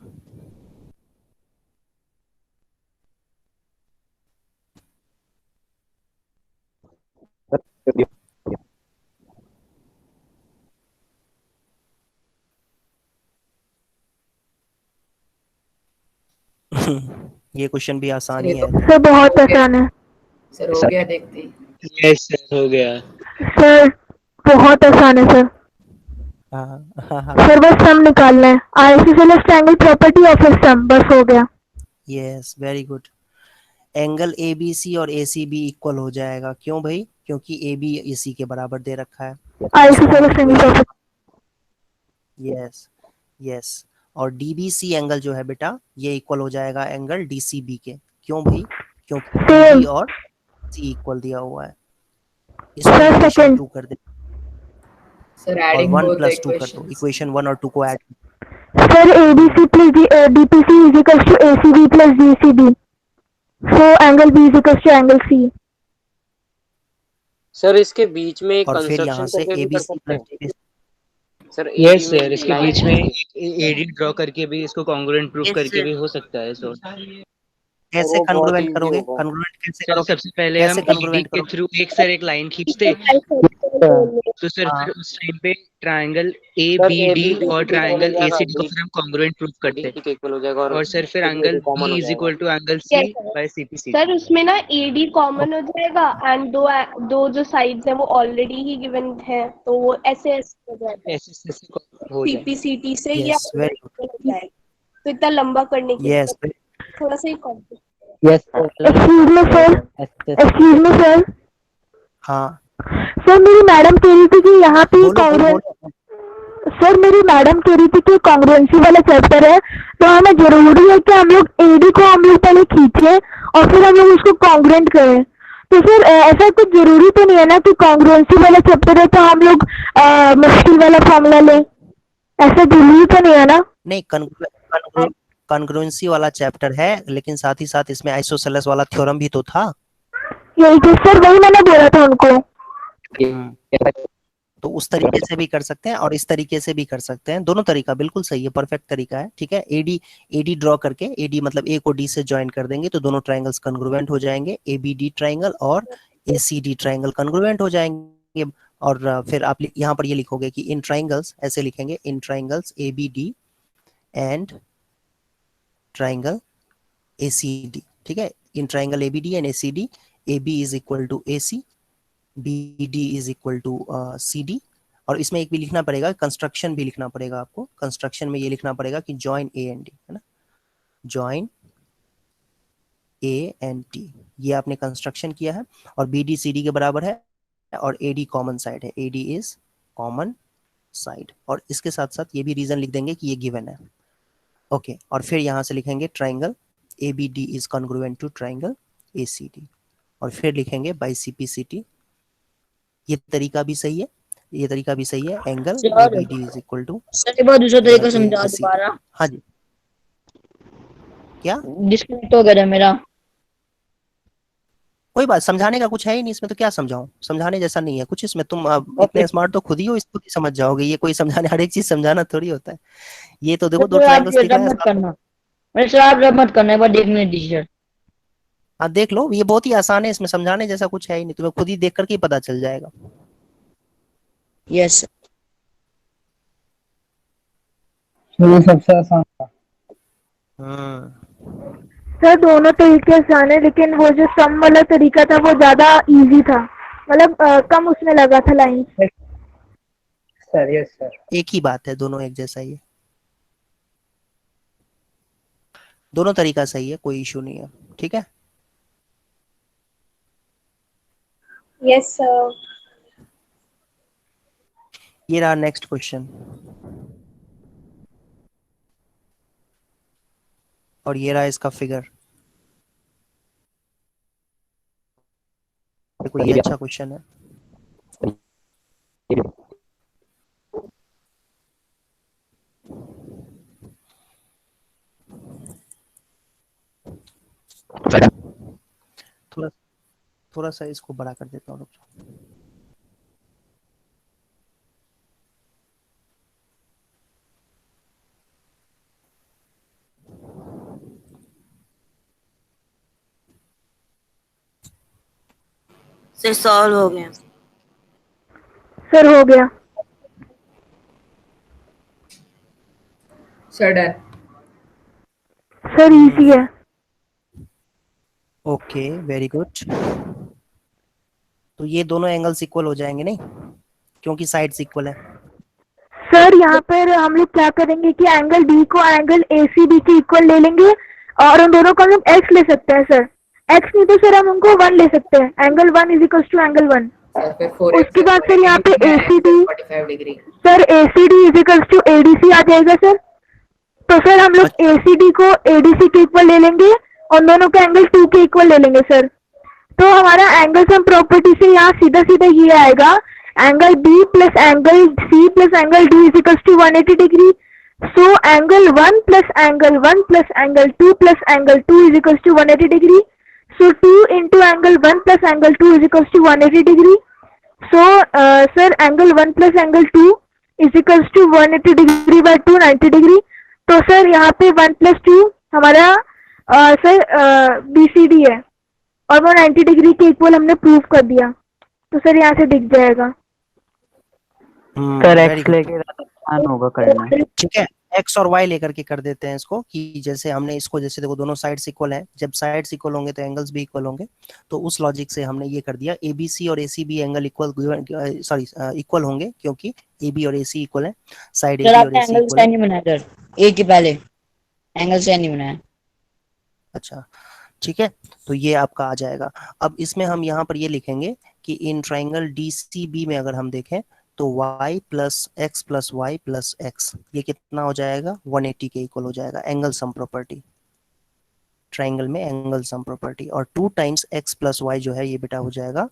ये क्वेश्चन भी आसान ही है। सर बहुत आसान है। सर हो गया, देखते ही। यस सर हो गया। सर बहुत आसान है सर। सर बस सम निकालना है, आइसोसेलेस ट्रायंगल प्रॉपर्टी ऑफ ए सम, बस हो गया। Yes very good. Angle ABC और एसीबी इक्वल हो जाएगा, क्यों भाई? क्योंकि एबी एसी के बराबर दे रखा है। Isosceles triangle property. Yes yes, और डीबीसी एंगल जो है बेटा, ये इक्वल हो जाएगा एंगल डीसीबी के। क्यों भाई? क्योंकि डी और सी इक्वल दिया हुआ है। इसको इक्वेशन 2 कर दे सर और एडिंग 1 बोथ प्लस 2 कर दो, इक्वेशंस। इक्वेशन 1 और 2 को add. Sir ABC plus DPC is equal to ACB plus DCB, so angle B is equal to angle C. Sir इसके बीच में एक और फिर यहाँ कंस्ट्रक्शन से करके भी कर एबीसी सकते हैं प्लस सर। यस सर, इसके बीच में एक एडी ड्रॉ करके भी इसको कॉन्ग्रुएंट प्रूफ करके भी हो सकता है। सो कैसे कॉन्ग्रुएंट करोगे? कॉन्ग्रुएंट कैसे सर करोगे? सबसे पहले हम कैसे एडी कॉन्ग्रुएंट के करोगे? थ्रू एक लाइन खींचते, तो सर फिर उस टाइम पे ट्रायंगल ए बी डी और ट्रायंगल ए सी डी को फिर हम कॉन्ग्रुएंट प्रूफ करते इक्वल हो जाएगा और सर फिर angle B is equal to angle C by CPC. Sir उसमें ना एडी कॉमन हो जाएगा एंड दो जो साइड्स हैं वो ऑलरेडी ही गिवन है, तो वो ऐसे हो जाएगा सीपीसीटी से या यस वेरी गुड। हो जाएगा। तो इतना लंबा करने की यस थोड़ा सा ही complicate. Yes excuse me sir, excuse me sir. हाँ सर मेरी मैडम कह रही थी कि यहाँ पे बोलो। सर मेरी मैडम कह रही थी कि कॉन्ग्रुएंसी वाला चैप्टर है, तो हमें जरूरी है कि हम लोग एडी को हम लोग पहले खींचे और फिर हम लोग उसको कॉन्ग्रुएंट करें। तो सर ऐसा कुछ जरूरी तो नहीं है ना कि कॉन्ग्रुएंसी वाला चैप्टर है तो हम लोग मुश्किल वाला फॉर्मूला लें, ऐसा जरूरी तो नहीं है ना? नहीं, कॉन्ग्रुएंसी वाला चैप्टर है, लेकिन साथ ही साथ इसमें आइसोसेलेस वाला थ्योरम भी तो था। यही तो सर, वही मैंने बोला था उनको। तो उस तरीके से भी कर सकते हैं और इस तरीके से भी कर सकते हैं, दोनों तरीका बिल्कुल सही है, परफेक्ट तरीका है। ठीक है, एडी ड्रॉ करके, एडी मतलब ए को डी से ज्वाइन कर देंगे तो दोनों ट्रायंगल्स कॉन्ग्रुएंट हो जाएंगे, एबीडी ट्रायंगल और एसीडी ट्रायंगल कॉन्ग्रुएंट हो जाएंगे। और फिर आप यहाँ पर ये लिखोगे कि इन ट्रायंगल्स, ऐसे लिखेंगे, in triangles ABD and triangle ACD. ठीक है, in triangle ABD and ACD, AB is equal to AC, BD is equal to CD। और इसमें एक भी लिखना पड़ेगा, कंस्ट्रक्शन भी लिखना पड़ेगा आपको। कंस्ट्रक्शन में ये लिखना पड़ेगा कि जॉइन A एंड D, है ना, जॉइन A एंड D, ये आपने कंस्ट्रक्शन किया है। और BD CD के बराबर है और AD कॉमन साइड है, AD इज कॉमन साइड। और इसके साथ साथ ये भी रीजन लिख देंगे कि ये गिवन है। ओके, और फिर यहाँ से लिखेंगे triangle ABD is congruent to triangle ACD, और फिर लिखेंगे बाई CPCT। ये तरीका भी सही है, ये तरीका भी सही है। Angle ABD is equal to, sir एक बार दूसरा तरीका समझा दोबारा। हाँ जी, क्या डिस्कनेक्ट हो गया था मेरा। कोई बात, समझाने का कुछ है ही नहीं इसमें, तो क्या समझाऊं? समझाने जैसा नहीं है कुछ इसमें। तुम इतने स्मार्ट तो खुद ही हो, इसको भी समझ जाओगे। ये कोई समझाने, हर एक चीज समझाना थोड़ी होता है। ये तो देखो, दो ट्रायंगल्स दिख रहे हैं। मेरे सर आप रब मत करना, एक बार देखने दीजिए। हाँ देख लो, ये बहुत ही आसान है, इसमें समझाने जैसा कुछ है ही नहीं, तुम्हें खुद ही देख करके ही पता चल जाएगा। यस ये सबसे आसान था। सर दोनों तरीके आसान है, लेकिन वो जो सम वाला तरीका था वो ज्यादा इजी था, मतलब कम उसमें लगा था लाइन। Sir yes sir. एक ही बात है, दोनों एक जैसा ही है, दोनों तरीका सही है, कोई इशू नहीं है, ठीक है। Yes sir. ये रहा नेक्स्ट क्वेश्चन, और ये रहा इसका फिगर। देखो ये अच्छा क्वेश्चन है। थोड़ा थोड़ा सा इसको बड़ा कर देता हूँ, रुक जाओ। सर सॉल्व हो गया। सर हो गया। Sir done. सर इजी है। Okay very good. तो ये दोनों एंगल्स इक्वल हो जाएंगे नहीं, क्योंकि साइड्स इक्वल है। सर यहाँ पर हम लोग क्या करेंगे कि एंगल डी को एंगल ए सी बी के इक्वल ले लेंगे, और उन दोनों को हम लोग एक्स ले सकते हैं सर। एक्स नहीं तो सर हम उनको 1 ले सकते हैं, angle 1 is equal to angle 1। उसके बाद सर यहाँ पे A C D, 45 degree. Sir A C D is equal to A D C आ जाएगा सर। तो सर हम लोग ए सी डी को ए डी सी के इक्वल ले लेंगे, और दोनों को एंगल 2 के इक्वल ले लेंगे सर। तो हमारा एंगल सम प्रॉपर्टी से यहाँ सीधा सीधा ये आएगा, angle B plus angle C plus angle D is equal to 180 degree. So angle 1 plus angle 1 plus angle 2 plus angle 2 is equal to 180 degree. So 2 into angle 1 plus angle 2 is equal to 180 degree. So sir angle 1 plus angle 2 is equal to 180 degree by 2 90 degree. तो sir यहाँ पे 1 plus 2 हमारा sir B C D है, और वो 90 degree के equal हमने prove कर दिया, तो सर यहाँ से दिख जाएगा। सर एक्स लेके आसान होगा करना। ठीक है, एक्स और वाई लेकर के कर देते हैं इसको, कि जैसे हमने इसको, जैसे देखो दोनों साइड्स इक्वल है, जब साइड्स इक्वल होंगे तो एंगल्स भी इक्वल होंगे। तो उस लॉजिक से हमने ये कर दिया, ए बी सी और A C B angle equal, sorry equal होंगे, क्योंकि ए बी और ए सी इक्वल है। साइड ए सर बी और आपने A C angle equal sign है। नहीं बनाया सर, एक के पहले एंगल साइन नहीं बनाया। अच्छा ठीक है, तो ये आपका आ जाएगा। अब इसमें हम यहाँ पर ये लिखेंगे कि in triangle D C B में अगर हम देखें तो y plus X plus Y plus X, ये कितना हो जाएगा, 180 के इक्वल हो जाएगा, एंगल सम प्रॉपर्टी। ट्राइंगल में एंगल सम प्रॉपर्टी, और 2 टाइम्स एक्स प्लस वाई जो है ये बेटा हो जाएगा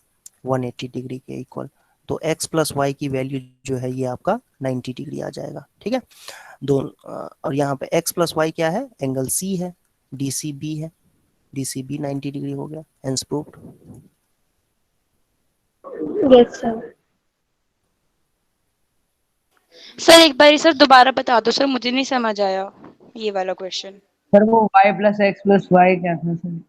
180 डिग्री के इक्वल। तो x प्लस वाई की वैल्यू जो है ये आपका 90 डिग्री आ जाएगा, ठीक है। और यहाँ पे x प्लस वाई क्या है, एंगल C है, DCB है, DCB 90 डिग्री हो गया, hence proved. Yes sir. Sir एक बार सर दोबारा बता दो सर, मुझे नहीं समझ आया ये वाला क्वेश्चन। सर वो y plus X plus Y क्या था सर?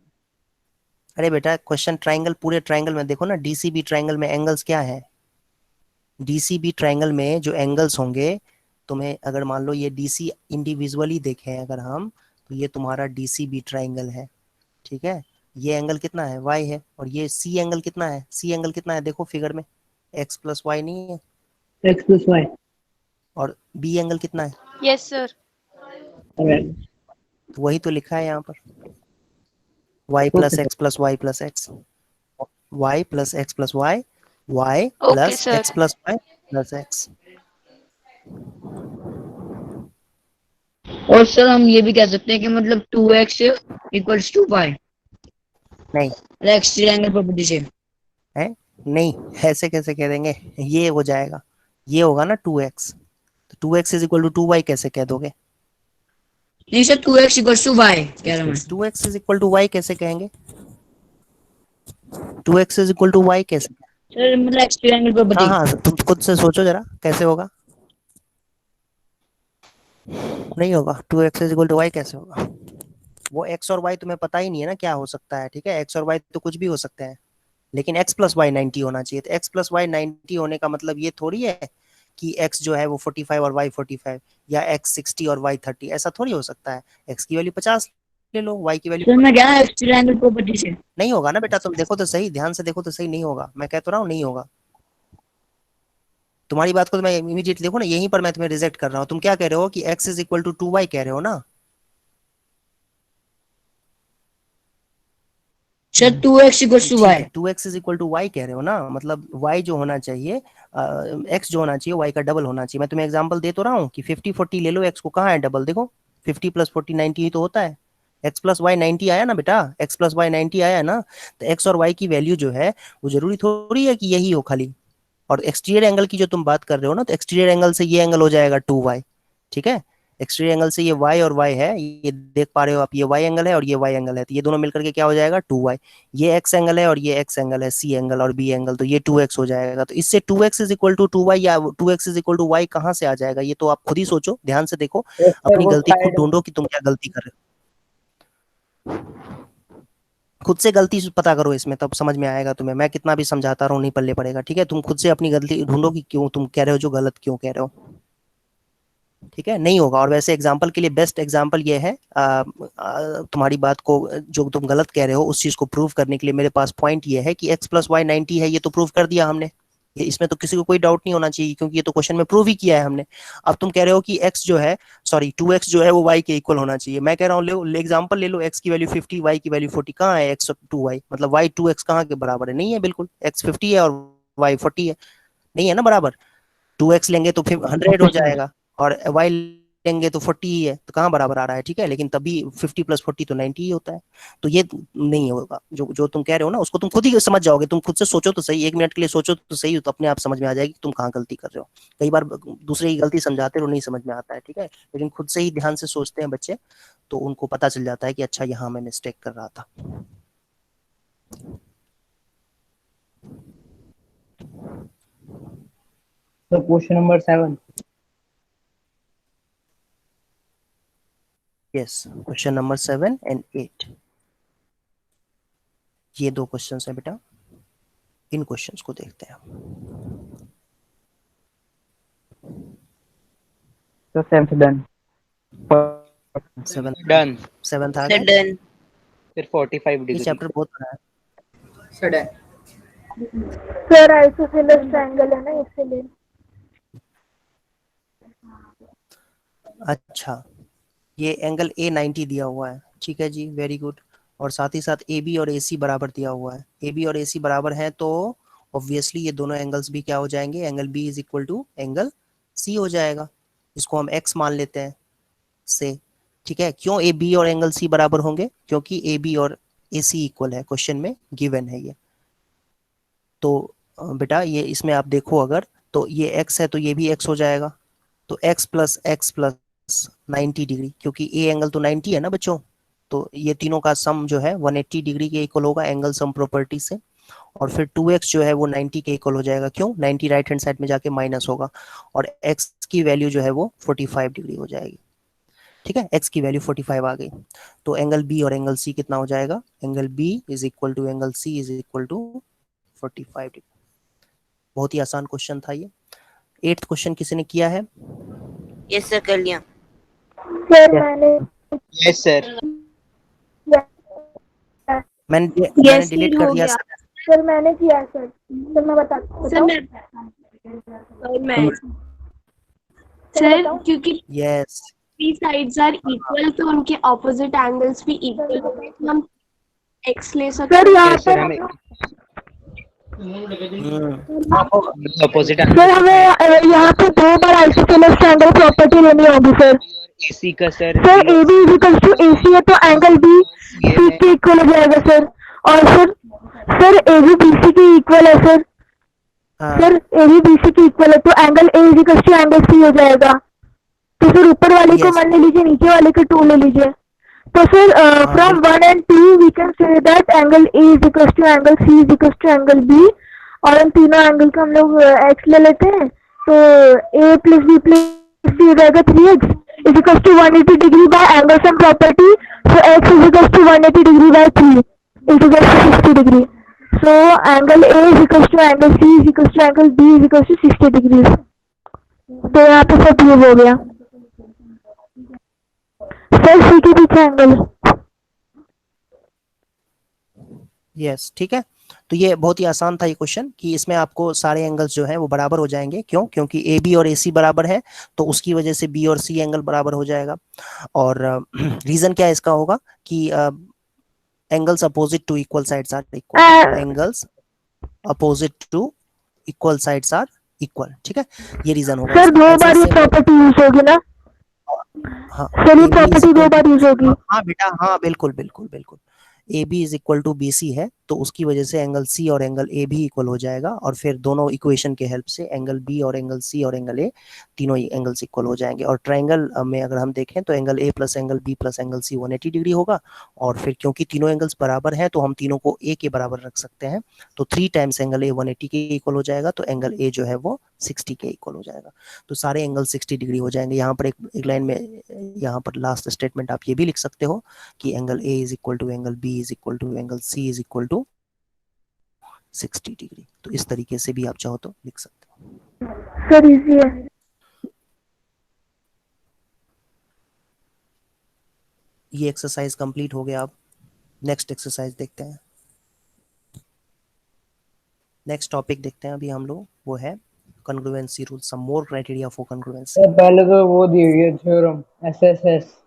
अरे बेटा क्वेश्चन ट्राइंगल, पूरे ट्राइंगल में देखो ना, DCB ट्राइंगल में एंगल्स क्या है, DCB ट्राइंगल में जो एंगल्स होंगे, तुम्हें अगर मान लो ये DC इंडिविजुअली देखें अगर हम, तो ये तुम्हारा DCB ट्राइंगल है, ठीक है। ये एंगल कितना है, y है, और ये C एंगल कितना है, C एंगल कितना है, देखो फिगर में x प्लस वाई नहीं है, एक्स प्लस वाई। और B एंगल कितना है, यस सर। तो वही तो लिखा है यहाँ पर, y plus X plus Y plus X, y plus X plus Y, y plus sir. X plus Y plus X. और सर हम ये भी कह सकते हैं कि मतलब 2x इक्वल्स टू y, नहीं एक्सियल एंगल प्रॉपर्टी से। है, नहीं ऐसे कैसे कह देंगे, ये हो जाएगा, ये होगा ना 2x, तो 2x is equal to 2y कैसे कह दोगे, नहीं sir 2x equals to y कह रहा हूँ मैं। 2x is equal to y कैसे कहेंगे, 2x is equal to y कैसे, सर मतलब एक्सियल एंगल प्रॉपर्टी। हाँ हाँ तुम खुद से सोचो जरा कैसे होगा, नहीं होगा, 2x is equal to y कैसे होगा, वो x और y तुम्हें पता ही नहीं है ना क्या हो सकता है, ठीक है, x और y तो कुछ भी हो सकते हैं, लेकिन x प्लस वाई 90 होना चाहिए। तो x प्लस वाई 90 होने का मतलब ये थोड़ी है कि x जो है वो 45 और y 45 या x 60 और y 30, ऐसा थोड़ी हो सकता है। x की वैल्यू 50 ले लो, y की वैल्यू सर मैं क्या ट्रायंगल प्रॉपर्टी से नहीं होगा ना बेटा, तुम देखो तो सही, ध्यान से देखो तो सही, नहीं होगा, मैं कह तो रहा हूँ नहीं होगा। तुम्हारी बात को तो मैं इमीडिएटली देखो ना, यहीं पर मैं तुम्हें रिजेक्ट कर रहा हूँ। तुम क्या कह रहे हो कि x is equal to 2y कह रहे हो ना। सर 2x इक्वल्स टू ठीक y है, 2x is equal to y कह रहे हो ना, मतलब y जो होना चाहिए x जो होना चाहिए y का डबल होना चाहिए। मैं तुम्हें एग्जांपल दे तो रहा हूँ कि 50 40 ले लो, x को कहाँ है डबल, देखो 50 प्लस 40 90 ही तो होता है। x प्लस वाई 90 आया ना बेटा, x प्लस वाई 90 आया ना, तो x और y की वैल्यू जो है वो जरूरी थोड़ी है कि यही हो खाली। और एक्सटीरियर एंगल की जो तुम बात कर रहे हो ना, तो एक्सटीरियर एंगल से ये एंगल हो जाएगा 2y, ठीक है। एक्सटीरियर एंगल से ये y और y है, ये देख पा रहे हो आप, ये y एंगल है और ये y एंगल है, तो ये दोनों मिलकर के क्या हो जाएगा 2y। ये x एंगल है और ये x एंगल है, c एंगल और b एंगल, तो ये 2x हो जाएगा। तो इससे 2x is equal to 2y या 2x is equal to y कहाँ से आ जाएगा, ये तो आप खुद ही सोचो, ध्यान से देखो, अपनी गलती खुद ढूंढो कि तुम क्या गलती कर रहे हो, खुद से गलती पता करो इसमें, तब समझ में आएगा तुम्हें। मैं कितना भी समझाता रहूं नहीं पल्ले पड़ेगा, ठीक है। तुम खुद से अपनी गलती ढूंढो कि क्यों तुम कह रहे हो जो गलत क्यों कह रहे हो, ठीक है, नहीं होगा। और वैसे एग्जाम्पल के लिए बेस्ट एग्जाम्पल ये है, तुम्हारी बात को जो तुम गलत कह रहे हो उस चीज को प्रूव करने के लिए मेरे पास पॉइंट ये है कि x प्लस वाई 90 है, ये तो प्रूव कर दिया हमने, ये इसमें तो किसी को कोई डाउट नहीं होना चाहिए, क्योंकि ये तो क्वेश्चन में प्रूव ही किया है हमने। अब तुम कह रहे हो कि x जो है, सॉरी 2x जो है वो y के इक्वल होना चाहिए। मैं कह रहा हूँ ले एग्जांपल ले लो, x की वैल्यू 50 y की वैल्यू 40, कहाँ है x 2y, मतलब y 2x कहाँ के बराबर है, नहीं है बिल्कुल, x 50 है और y 40 है, नहीं है ना बराबर। 2x लेंगे तो फिर 100 हो जाएगा और y लेंगे तो 40 ही है, तो कहाँ बराबर आ रहा है, ठीक है। लेकिन तभी 50 प्लस 40 तो 90 ही होता है, तो ये नहीं होगा। जो तुम कह रहे हो ना उसको तुम खुद ही समझ जाओगे, तुम खुद से सोचो तो सही, 1 मिनट के लिए सोचो तो सही, तो अपने आप समझ में आ जाएगी तुम कहाँ गलती कर रहे हो। कई बार दूसरे की गलती समझाते रहो नहीं समझ में आता है, ठीक है, लेकिन खुद से ही ध्यान से सोचते हैं बच्चे तो उनको पता चल जाता है कि अच्छा यहाँ मैं मिस्टेक कर रहा था। So question number 7. Yes, question number 7 and 8, ये दो क्वेश्चंस हैं बेटा, इन क्वेश्चंस को देखते हैं। So 7th done. 7th done, 7th आ सर गया, डन फिर 45 ये डिग्री। चैप्टर बहुत बड़ा है। सडन सर आइसोसेलेस ट्रायंगल है ना, इसलिए। अच्छा, ये एंगल ए 90 दिया हुआ है, ठीक है जी, वेरी गुड। और साथ ही साथ ए बी और ए सी बराबर दिया हुआ है, ए बी और ए सी बराबर है तो ऑब्वियसली ये दोनों एंगल्स भी क्या हो जाएंगे, angle B is equal to angle C हो जाएगा, इसको हम एक्स मान लेते हैं से, ठीक है। क्यों ए बी और एंगल सी बराबर होंगे, क्योंकि ए बी और ए सी इक्वल है, क्वेश्चन में गिवन है ये। तो बेटा ये इसमें आप देखो अगर, तो ये एक्स है तो ये भी एक्स हो जाएगा, तो x प्लस 90 डिग्री, क्योंकि ए एंगल तो 90 है ना बच्चों, तो ये तीनों का सम जो है 180 डिग्री के इक्वल होगा एंगल सम प्रॉपर्टी से। और फिर 2x जो है वो 90 के इक्वल हो जाएगा, क्यों 90 राइट हैंड साइड में जाके माइनस होगा, और x की वैल्यू जो है वो 45 डिग्री हो जाएगी, ठीक है, x की वैल्यू 45 आ गई। तो एंगल b और एंगल c कितना हो जाएगा, angle b is equal to angle c is equal to 45 degree. बहुत ही आसान क्वेश्चन था ये। 8th क्वेश्चन किसी ने किया है? यस सर कर लिया। सर मैंने यस सर, मैंने Yes, डिलीट sir, कर हो दिया गया। सर मैंने किया सर, तो मैं बताता सर मैं सर क्योंकि yes, three sides are equal तो उनके ऑपोजिट एंगल्स भी इक्वल होंगे, तो हम x ले सकते सर यहाँ यस सर, पर हमें अपोजिट सर हमें यहाँ पे 2 बार आइसोसेलेस ट्रायंगल प्रॉपर्टी लेनी होगी सर। एसी का sir A B equal to A C है तो एंगल बी सी के इक्वल हो जाएगा सर। और sir A B B C के इक्वल है sir, sir A B B C के इक्वल है तो angle A is equal to angle C हो जाएगा। तो फिर ऊपर वाले को 1 ले लीजिए, नीचे वाले को 2 ले लीजिए। तो sir from 1 and 2 we can say that angle A is equal to angle C is equal to angle B, और इन तीनों एंगल को हम लोग एक्स ले लेते हैं, तो A plus B plus C हो जाएगा 3x is equal to 180 degree by angle sum property, so x is equal to 180 degree by 3 is equal to 60 degree. So angle A is equal to angle C is equal to angle B is equal to 60 degree. तो यहाँ पे सब ये हो गया। Sir सी के पीछे angle. Yes, ठीक है। तो ये बहुत ही आसान था ये क्वेश्चन कि इसमें आपको सारे एंगल्स जो है वो बराबर हो जाएंगे। क्यों? क्योंकि ए बी और ए सी बराबर है, तो उसकी वजह से बी और सी एंगल बराबर हो जाएगा। और रीजन क्या इसका होगा कि angles opposite to equal sides are equal, angles opposite to equal sides are equal. ठीक है, ये रीजन होगा सर इसका। दो ऐसे बार ये ऐसे प्रॉपर्टी यूज होगी ना? हाँ, सर ये AB is प्रॉपर्टी दो equal बार यूज होगी। हाँ बेटा, हाँ बिल्कुल बिल्कुल बिल्कुल। A B is equal to B C है, तो उसकी वजह से एंगल सी और एंगल ए भी इक्वल हो जाएगा, और फिर दोनों इक्वेशन के हेल्प से एंगल बी और एंगल सी और एंगल ए तीनों ही एंगल्स इक्वल हो जाएंगे। और ट्रायंगल में अगर हम देखें तो angle A plus angle B plus angle C 180 degree होगा। और फिर क्योंकि तीनों एंगल्स बराबर हैं तो हम तीनों को ए के बराबर रख सकते हैं, तो 3 टाइम्स एंगल ए 180 के इक्वल हो जाएगा, तो एंगल ए जो है वो 60 के इक्वल हो जाएगा। तो सारे एंगल 60 डिग्री हो जाएंगे। यहाँ पर एक लाइन में यहाँ पर लास्ट स्टेटमेंट आप ये भी लिख सकते हो कि angle A is equal to angle B is equal to angle C is equal to 60 degree. तो इस तरीके से भी आप चाहो तो लिख सकते हो। सर इजी है। ये एक्सरसाइज कंप्लीट हो गया। अब नेक्स्ट एक्सरसाइज देखते हैं। नेक्स्ट टॉपिक देखते हैं अभी हम लोग, वो है congruency rule, some more criteria for congruency. Sir पहले तो वो दी हुई है थ्योरम एसएसएस।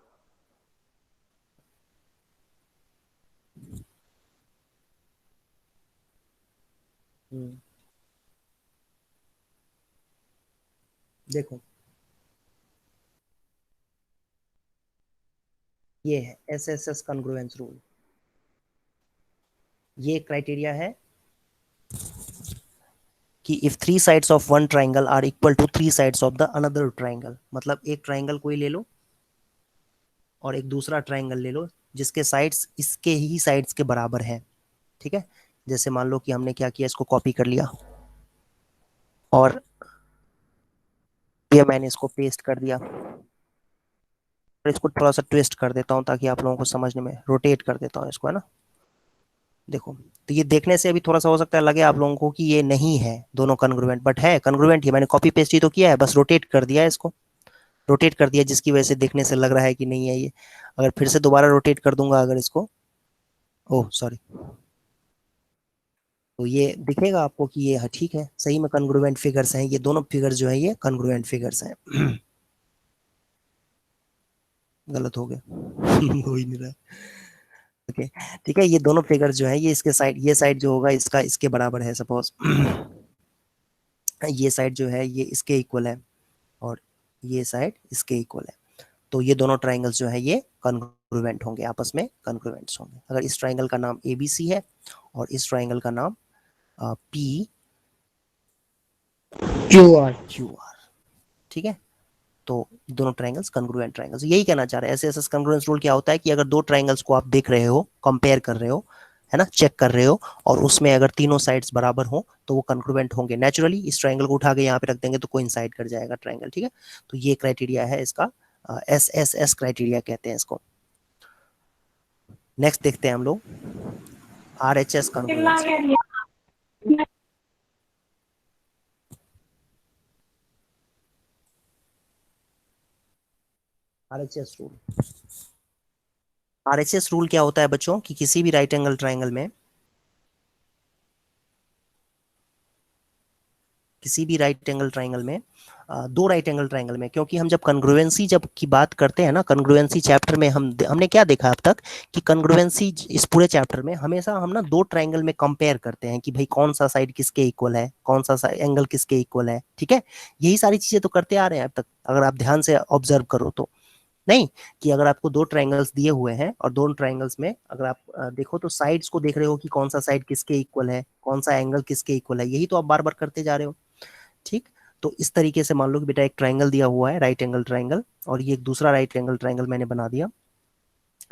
देखो ये है एसएसएस कॉन्ग्रुएंस रूल। ये क्राइटेरिया है कि if 3 sides of one triangle are equal to 3 sides of the another triangle, मतलब एक ट्राइंगल कोई ले लो और एक दूसरा ट्राइंगल ले लो जिसके साइड्स इसके ही साइड्स के बराबर है। ठीक है, जैसे मान लो कि हमने क्या किया, इसको कॉपी कर लिया और ये मैंने इसको पेस्ट कर दिया, और इसको थोड़ा सा ट्विस्ट कर देता हूँ ताकि आप लोगों को समझने में, रोटेट कर देता हूँ इसको, है ना। देखो, तो ये देखने से अभी थोड़ा सा हो सकता है लगे आप लोगों को कि ये नहीं है दोनों कॉन्ग्रुएंट, बट है कॉन्ग्रुएंट ही। मैंने कॉपी पेस्ट ही तो किया है, बस रोटेट कर दिया है इसको, रोटेट कर दिया जिसकी वजह से देखने से लग रहा है कि नहीं है ये। अगर फिर से दोबारा रोटेट कर दूंगा अगर इसको, ओह सॉरी, तो ये दिखेगा आपको कि ये ठीक है, सही में कॉन्ग्रुएंट फिगर्स हैं। ये दोनों फिगर जो है ये कॉन्ग्रुएंट फिगर्स हैं। गलत हो गया। हो ही नहीं रहा। ओके, ठीक है, ये दोनों फिगर जो है ये इसके साइड, ये साइड जो होगा इसका इसके बराबर है सपोज। ये साइड जो है ये इसके इक्वल है और ये साइड इसके इक्वल है, तो ये दोनों ट्राइंगल्स जो है ये कॉन्ग्रुएंट होंगे, आपस में कॉन्ग्रुएंट्स होंगे। अगर इस ट्राइंगल का नाम ABC है और इस ट्राइंगल का नाम QR। ठीक है, तो दोनों ट्राइंगल्स कॉन्ग्रुएंट ट्राइंगल्स। यही कहना चाह रहे हैं। एसएसएस कॉन्ग्रुएंस रूल क्या होता है कि अगर दो ट्राइंगल्स को आप देख रहे हो, कंपेयर कर रहे हो, है ना, चेक कर रहे हो, और उसमें अगर तीनों साइड्स बराबर हो तो वो कॉन्ग्रुएंट होंगे। नेचुरली इस ट्राइंगल को उठा के यहाँ पे रख देंगे तो कोइंसाइड कर जाएगा ट्राइंगल। ठीक है, तो ये क्राइटेरिया है इसका, एसएसएस क्राइटेरिया कहते हैं इसको। नेक्स्ट देखते हैं हम लोग RHS congruence. RHS rule, RHS rule क्या होता है बच्चों कि किसी भी राइट एंगल ट्राइंगल में, किसी भी राइट एंगल ट्राइंगल में, दो राइट एंगल ट्राइंगल में, क्योंकि हम जब कॉन्ग्रुएंसी जब की बात करते हैं ना, कॉन्ग्रुएंसी चैप्टर में हमने क्या देखा अब तक कि कॉन्ग्रुएंसी इस पूरे चैप्टर में हमेशा हम ना दो ट्राइंगल में कंपेयर करते हैं कि भाई कौन सा साइड किसके इक्वल है, कौन सा एंगल किसके इक्वल है। ठीक है, यही सारी चीजें तो करते आ रहे हैं अब तक, अगर आप ध्यान से ऑब्जर्व करो तो। नहीं कि अगर आपको दो ट्राइंगल्स दिए हुए हैं और दोनों ट्राइंगल्स में अगर आप देखो तो साइड्स को देख रहे हो कि कौन सा साइड किसके इक्वल है, कौन सा एंगल किसके इक्वल है, यही तो आप बार बार करते जा रहे हो। ठीक, तो इस तरीके से मान लो कि बेटा एक ट्राइंगल दिया हुआ है, राइट एंगल ट्राइंगल, और ये एक दूसरा राइट एंगल ट्राइंगल मैंने बना दिया।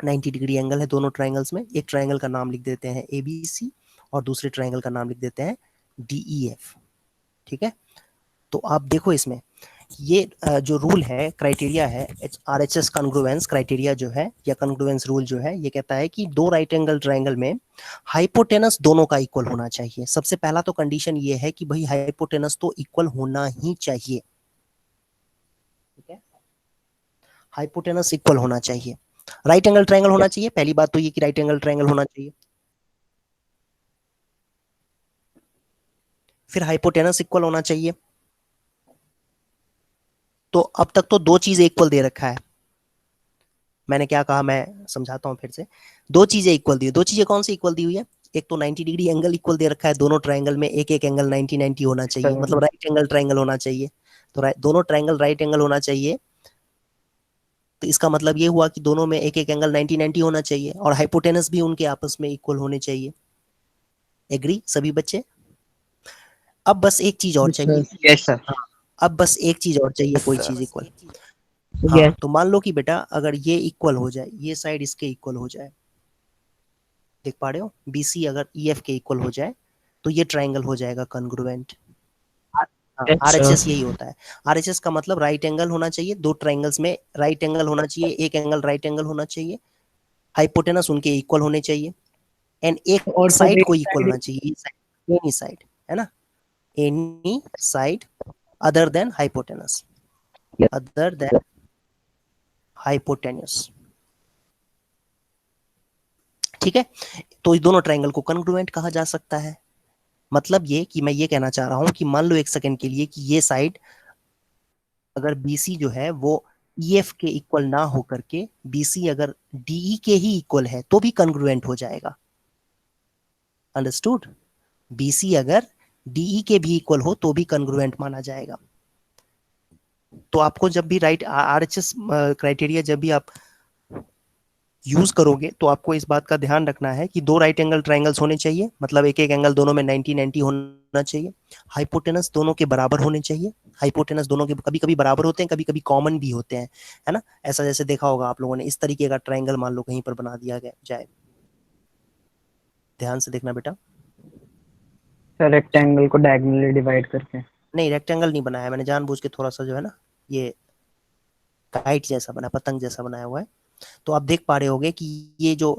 90 डिग्री एंगल है दोनों ट्राइंगल्स में। एक ट्राइंगल का नाम लिख देते हैं ABC और दूसरे ट्राइंगल का नाम लिख देते हैं DEF। ठीक है, तो आप देखो इसमें ये जो रूल है, क्राइटेरिया है, RHS कॉन्ग्रुएंस क्राइटेरिया जो है या कॉन्ग्रुएंस रूल जो है, ये कहता है कि दो राइट एंगल ट्राइंगल में हाइपोटेनस दोनों का इक्वल होना चाहिए। सबसे पहला तो कंडीशन ये है कि भाई हाइपोटेनस तो इक्वल होना ही चाहिए। हाइपोटेनस इक्वल होना चाहिए, राइट एंगल ट्रायंगल होना चाहिए। पहली बात तो ये कि राइट एंगल ट्रायंगल होना चाहिए, फिर हाइपोटेनस इक्वल होना चाहिए। तो अब तक तो दो चीजें इक्वल दे रखा है, मैंने क्या कहा मैं समझाता हूं फिर से। दो चीजें इक्वल दी, दो चीजें कौन सी इक्वल दी हुई है? एक तो 90 डिग्री एंगल इक्वल दे रखा है, दोनों ट्रायंगल में एक एक एंगल 90 90 होना चाहिए, मतलब राइट एंगल ट्रायंगल होना चाहिए। तो दोनों ट्रायंगल राइट एंगल होना चाहिए, तो इसका मतलब ये हुआ कि दोनों में एक एक एंगल 90 90 होना चाहिए, और हाइपोटेनस भी उनके आपस में इक्वल होने चाहिए। एग्री सभी बच्चे? अब बस एक चीज और चाहिए। Yes sir. हाँ, अब बस एक चीज और चाहिए, कोई चीज इक्वल। हाँ, Yes. तो मान लो कि बेटा अगर ये इक्वल हो जाए, ये साइड इसके इक्वल हो जाए, देख पा रहे हो, BC अगर EF के इक्वल हो जाए तो ये ट्रायंगल हो जाएगा कॉन्ग्रुएंट। हाँ, RHS यही होता है। RHS का मतलब राइट एंगल होना चाहिए, दो ट्रायंगल्स में राइट एंगल होना चाहिए, एक एंगल राइट एंगल होना चाहिए, हाइपोटेनस उनके इक्वल होने चाहिए, एंड एक और सब साइड एक को इक्वल side- होना चाहिए, एनी साइड, है ना, any side other than hypotenuse, other than hypotenuse. ठीक है, तो इस दोनों ट्रायंगल को कॉन्ग्रुएंट कहा जा सकता है। मतलब ये कि मैं ये कहना चाह रहा हूं कि मान लो एक सेकंड के लिए कि ये साइड अगर BC जो है वो EF के इक्वल ना हो करके BC अगर DE के ही इक्वल है तो भी कॉन्ग्रुएंट हो जाएगा। अंडरस्टूड? BC अगर DE के भी इक्वल हो तो भी कॉन्ग्रुएंट माना जाएगा। तो आपको जब भी राइट RHS क्राइटेरिया जब भी आप यूज करोगे तो आपको इस बात का ध्यान रखना है कि दो राइट एंगल ट्रायंगल्स होने चाहिए, मतलब एक एक एंगल दोनों में 90 90 होना चाहिए, हाइपोटेनस दोनों के बराबर होने चाहिए। हाइपोटेनस दोनों के कभी कभी बराबर होते हैं, कभी कभी कॉमन भी होते हैं, है ना। ऐसा जैसे देखा होगा आप लोगों ने, इस तरीके का ट्रायंगल मान लो कहीं पर बना दिया गया जाए, ध्यान से देखना बेटा। सर रेक्टेंगल को डायगोनली डिवाइड करके। नहीं, रेक्टेंगल नहीं बनाया मैंने, जानबूझ के थोड़ा सा जो है ना ये काइट जैसा बना, पतंग जैसा बनाया हुआ है। तो आप देख पा रहे होगे कि ये जो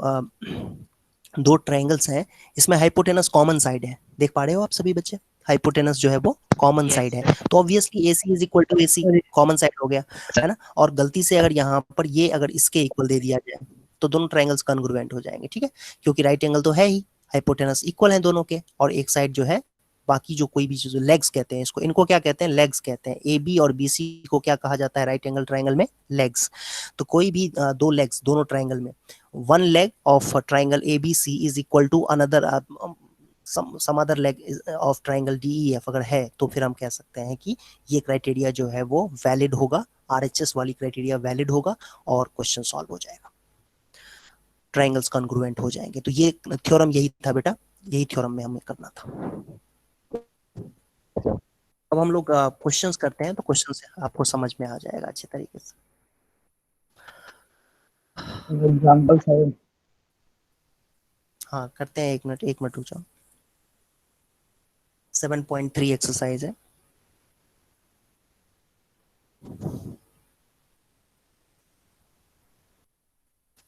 दो ट्रायंगल्स हैं इसमें हाइपोटेनस कॉमन साइड है, देख पा रहे हो आप सभी बच्चे, हाइपोटेनस जो है वो कॉमन साइड है, तो obviously AC is equal to AC, common side हो गया, है ना। और गलती से अगर यहाँ पर ये अगर इसके इक्वल दे दिया जाए तो दोनों ट्रायंगल्स कॉन्ग्रुएंट हो जाएंगे, ठीक है, क्योंकि राइट एंगल तो है ही, हाइपोटेनस इक्वल है दोनों के, और एक साइड जो है बाकी जो कोई भी चीज, लेग्स कहते हैं इसको, इनको क्या कहते हैं, लेग्स कहते हैं। AB और BC को क्या कहा जाता है राइट एंगल ट्रायंगल में, लेग्स। तो कोई भी दो लेग्स दोनों ट्रायंगल में, one leg of a triangle ABC is equal to another some other leg of triangle DEF अगर है तो फिर हम कह सकते हैं कि ये क्राइटेरिया जो है वो वैलिड होगा, RHS वाली क्राइटेरिया वैलिड होगा और क्वेश्चन सॉल्व हो जाएगा, ट्रायंगल्स कॉन्ग्रुएंट हो जाएंगे। तो ये थ्योरम यही था बेटा, यही थ्योरम में हमें करना था। अब हम लोग क्वेश्चंस करते हैं, तो क्वेश्चन से आपको समझ में आ जाएगा अच्छे तरीके से। Example sir. हाँ करते हैं, एक मिनट रुक जाओ। 7.3 एक्सरसाइज है।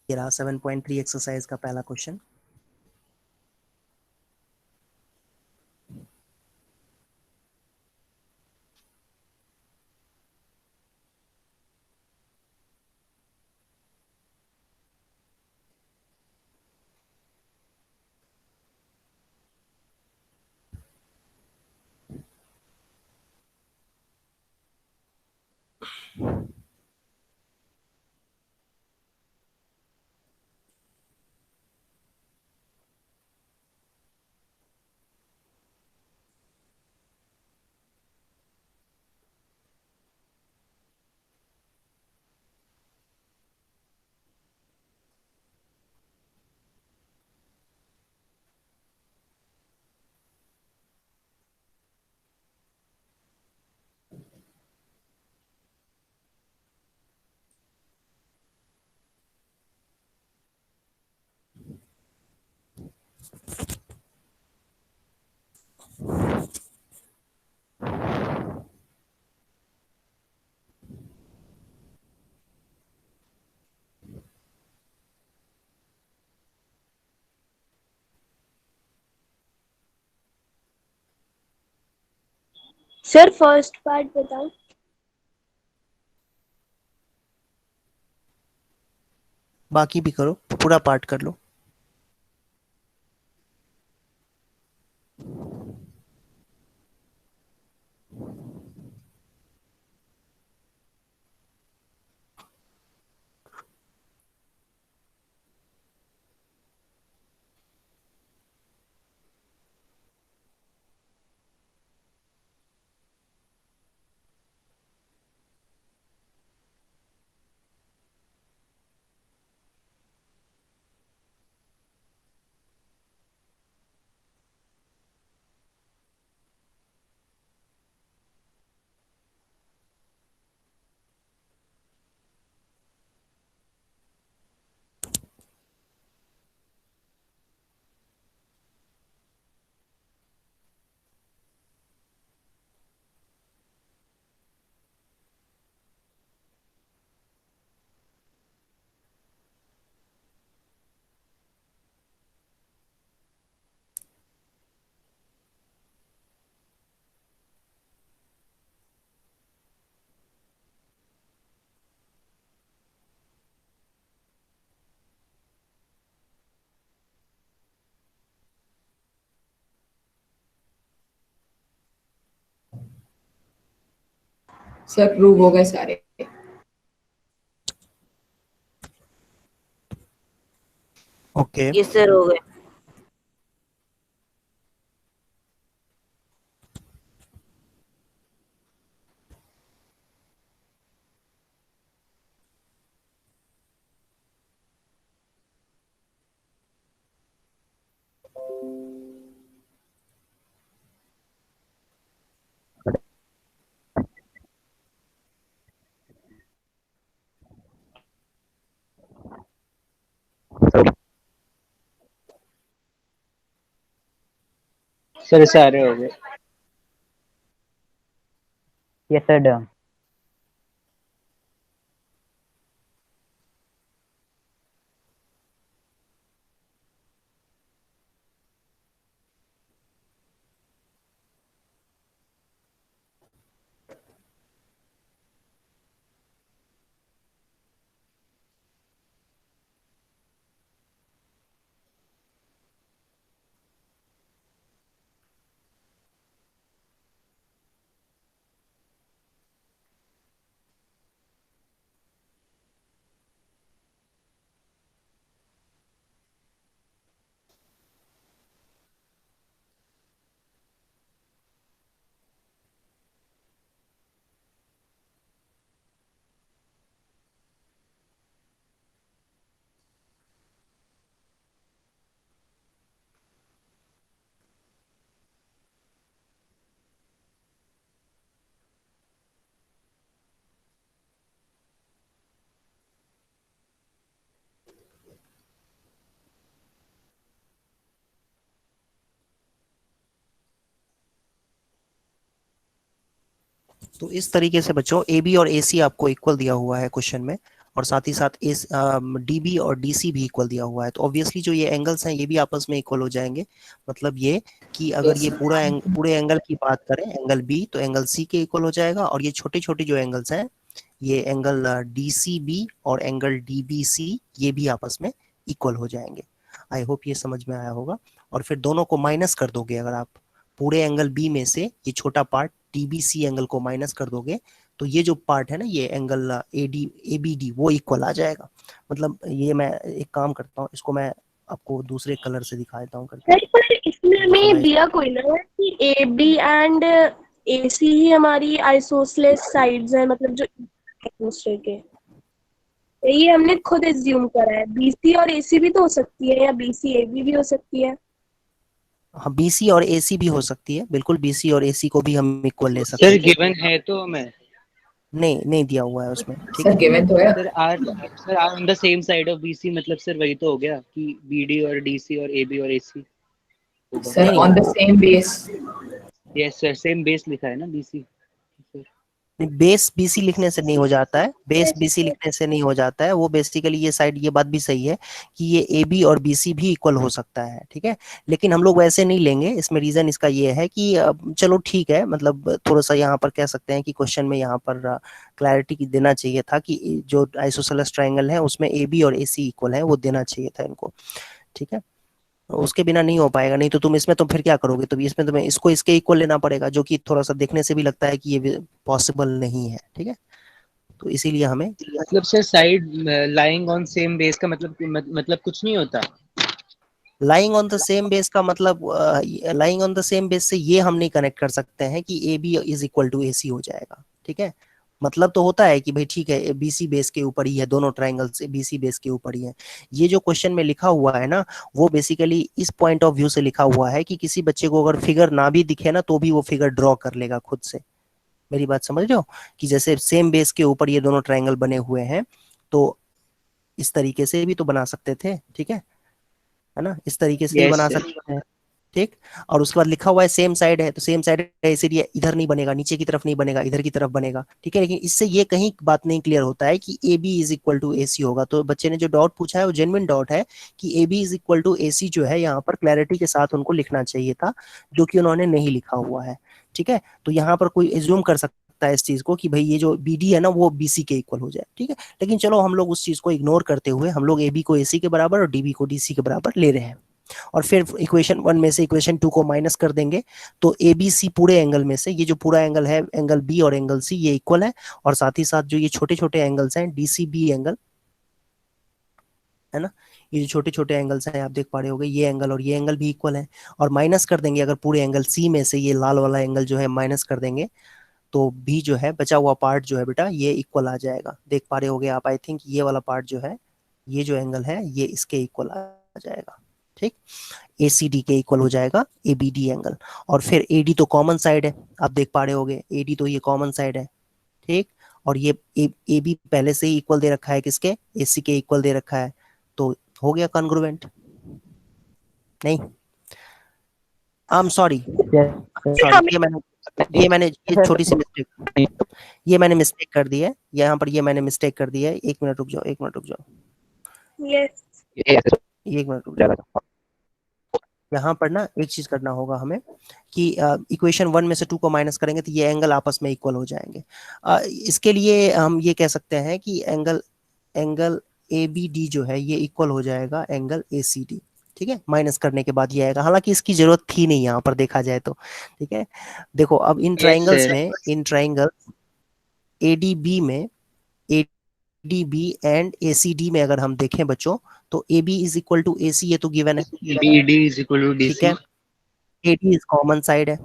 ये रहा 7.3 एक्सरसाइज का पहला क्वेश्चन। सर फर्स्ट पार्ट बताओ। बाकी भी करो, पूरा पार्ट कर लो। सर प्रूव हो गए सारे। ओके ये सर हो गए। सर सारे हो गए। Yes sir done. तो इस तरीके से बच्चों ए बी और ए सी आपको इक्वल दिया हुआ है क्वेश्चन में, और साथ ही साथ इस डी बी और डी सी भी इक्वल दिया हुआ है। तो ऑब्वियसली जो ये एंगल्स हैं ये भी आपस में इक्वल हो जाएंगे। मतलब ये कि अगर ये पूरे एंगल की बात करें, एंगल बी, तो एंगल सी के इक्वल हो जाएगा, और ये छोटे छोटे जो एंगल्स हैं, ये एंगल डी सी बी और एंगल डी बी सी, ये भी आपस में इक्वल हो जाएंगे। आई होप ये समझ में आया होगा। और फिर दोनों को माइनस कर दोगे अगर आप, पूरे एंगल बी में से ये छोटा पार्ट डीबीसी एंगल को माइनस कर दोगे, तो ये जो पार्ट है ना, ये एंगल एबीडी, वो इक्वल आ जाएगा। मतलब ये मैं एक काम करता हूँ, इसको मैं आपको दूसरे कलर से दिखा देता हूँ करके। सर पर इसमें हमें दिया कोई ना है कि ए बी एंड ए सी ही हमारी आइसोसेलेस साइड्स हैं, मतलब जो एक दूसरे के, ये हमने खुद एज्यूम करा है। बीसी और एसी भी तो हो सकती है, या बीसी ए बी भी हो सकती है। हाँ, बीसी और एसी भी हो सकती है, बिल्कुल बीसी और एसी को भी हम इक्वल ले सकते सर हैं। गिवन है तो हमें नहीं दिया हुआ है उसमें, ठीक सर है। गिवन तो है। Sir are on the same side of BC, मतलब सर वही तो हो गया कि बीडी और डीसी और एबी और AC. Sir on the same base. Yes sir, same base लिखा है ना बीसी। बेस बीसी लिखने से नहीं हो जाता है, बेस बीसी लिखने से नहीं हो जाता है। वो बेसिकली ये साइड, ये बात भी सही है कि ये ए बी और बीसी भी इक्वल हो सकता है, ठीक है, लेकिन हम लोग वैसे नहीं लेंगे। इसमें रीजन इसका ये है कि चलो ठीक है, मतलब थोड़ा सा यहाँ पर कह सकते हैं कि क्वेश्चन में यहाँ पर क्लैरिटी देना चाहिए था कि जो आइसोसेलेस ट्राइंगल है उसमें ए बी और ए सी इक्वल है, वो देना चाहिए था इनको, ठीक है। उसके बिना नहीं हो पाएगा, नहीं तो तुम इसमें तो फिर क्या करोगे, तो इसमें तुम्हें इसको इसके इक्वल लेना पड़ेगा, जो कि थोड़ा सा देखने से भी लगता है कि ये पॉसिबल नहीं है, ठीक है। तो इसीलिए हमें मतलब sir side lying on same base का मतलब कुछ नहीं होता। Lying on the same base का मतलब lying on the same base से ये हम नहीं कनेक्ट कर सकते हैं कि A B is equal to A C हो जाएगा, ठीक है। मतलब तो होता है कि भाई ठीक है बीसी बेस के ऊपर ही है, दोनों ट्राइंगल्स बीसी बेस के ऊपर ही है। ये जो क्वेश्चन में लिखा हुआ है ना, वो बेसिकली इस पॉइंट ऑफ व्यू से लिखा हुआ है कि किसी बच्चे को अगर फिगर ना भी दिखे ना, तो भी वो फिगर ड्रॉ कर लेगा खुद से। मेरी बात समझ रहे हो कि जैसे सेम बेस के ऊपर ये दोनों ट्राइंगल बने हुए हैं, तो इस तरीके से भी तो बना सकते थे, ठीक है ना, इस तरीके से भी बना सकते हैं, ठीक। और उसके बाद लिखा हुआ है सेम साइड है, तो सेम साइड है इसीलिए इधर नहीं बनेगा, नीचे की तरफ नहीं बनेगा, इधर की तरफ बनेगा, ठीक है। लेकिन इससे ये कहीं बात नहीं क्लियर होता है कि A B is equal to A C होगा। तो बच्चे ने जो डाउट पूछा है वो जेन्युइन डाउट है कि A B is equal to A C जो है यहाँ पर क्लैरिटी के साथ उनको लिखना चाहिए था, जो कि उन्होंने नहीं लिखा हुआ है, ठीक है। तो यहाँ पर कोई एज्यूम कर सकता है इस चीज को कि भाई ये जो बी डी है ना वो बी सी के इक्वल हो जाए, ठीक है। लेकिन चलो हम लोग उस चीज को इग्नोर करते हुए हम लोग ए बी को ए सी के बराबर और डी बी को डी सी के बराबर ले रहे हैं, और फिर इक्वेशन 1 में से इक्वेशन 2 को माइनस कर देंगे। तो ए बी सी पूरे एंगल में से ये जो पूरा एंगल है, एंगल बी और एंगल सी, ये इक्वल है। और साथ ही साथ जो ये छोटे छोटे एंगल्स हैं डी सी बी एंगल, है ना, ये जो छोटे छोटे एंगल्स हैं आप देख पा रहे होगे, ये एंगल और ये एंगल भी इक्वल है। और माइनस कर देंगे अगर पूरे एंगल सी में से ये लाल वाला एंगल जो है माइनस कर देंगे, तो बी जो है बचा हुआ पार्ट जो है बेटा ये इक्वल आ जाएगा। देख पा रहे होगे आप, आई थिंक ये वाला पार्ट जो है, ये जो एंगल है ये इसके इक्वल आ जाएगा, ठीक। ACD के इक्वल हो जाएगा ABD एंगल। और फिर AD तो कॉमन साइड है, आप देख पा रहे होगे AD तो ये कॉमन साइड है, ठीक। और ये AB पहले से ही इक्वल दे रखा है किसके, AC के इक्वल दे रखा है, तो हो गया कॉन्ग्रुएंट। नहीं, आई एम सॉरी, ये छोटी सी मिस्टेक, ये मैंने मिस्टेक कर दी है यहाँ पर, ये मैंने मिस्टेक कर दी है। एक मिनट रुक जाओ, एक मिनट रुक जाओ, एक मिनट रुक जाओ। यहाँ पर ना एक चीज करना होगा हमें कि इक्वेशन 1 में से 2 को माइनस करेंगे तो ये एंगल आपस में इक्वल हो जाएंगे। इसके लिए हम ये कह सकते हैं कि एंगल ABD जो है ये इक्वल हो जाएगा एंगल ACD, ठीक है। माइनस करने के बाद ये आएगा, हालांकि इसकी जरूरत थी नहीं यहाँ पर देखा जाए तो, ठीक है। देखो अब इन ट्राइंगल्स में, इन ट्राइंगल ADB में, ADB एंड ACD में अगर हम देखें बच्चों, तो AB is equal to AC, ये तो गिवन है, BD इज इक्वल टू ठीक है। AD इज कॉमन साइड है,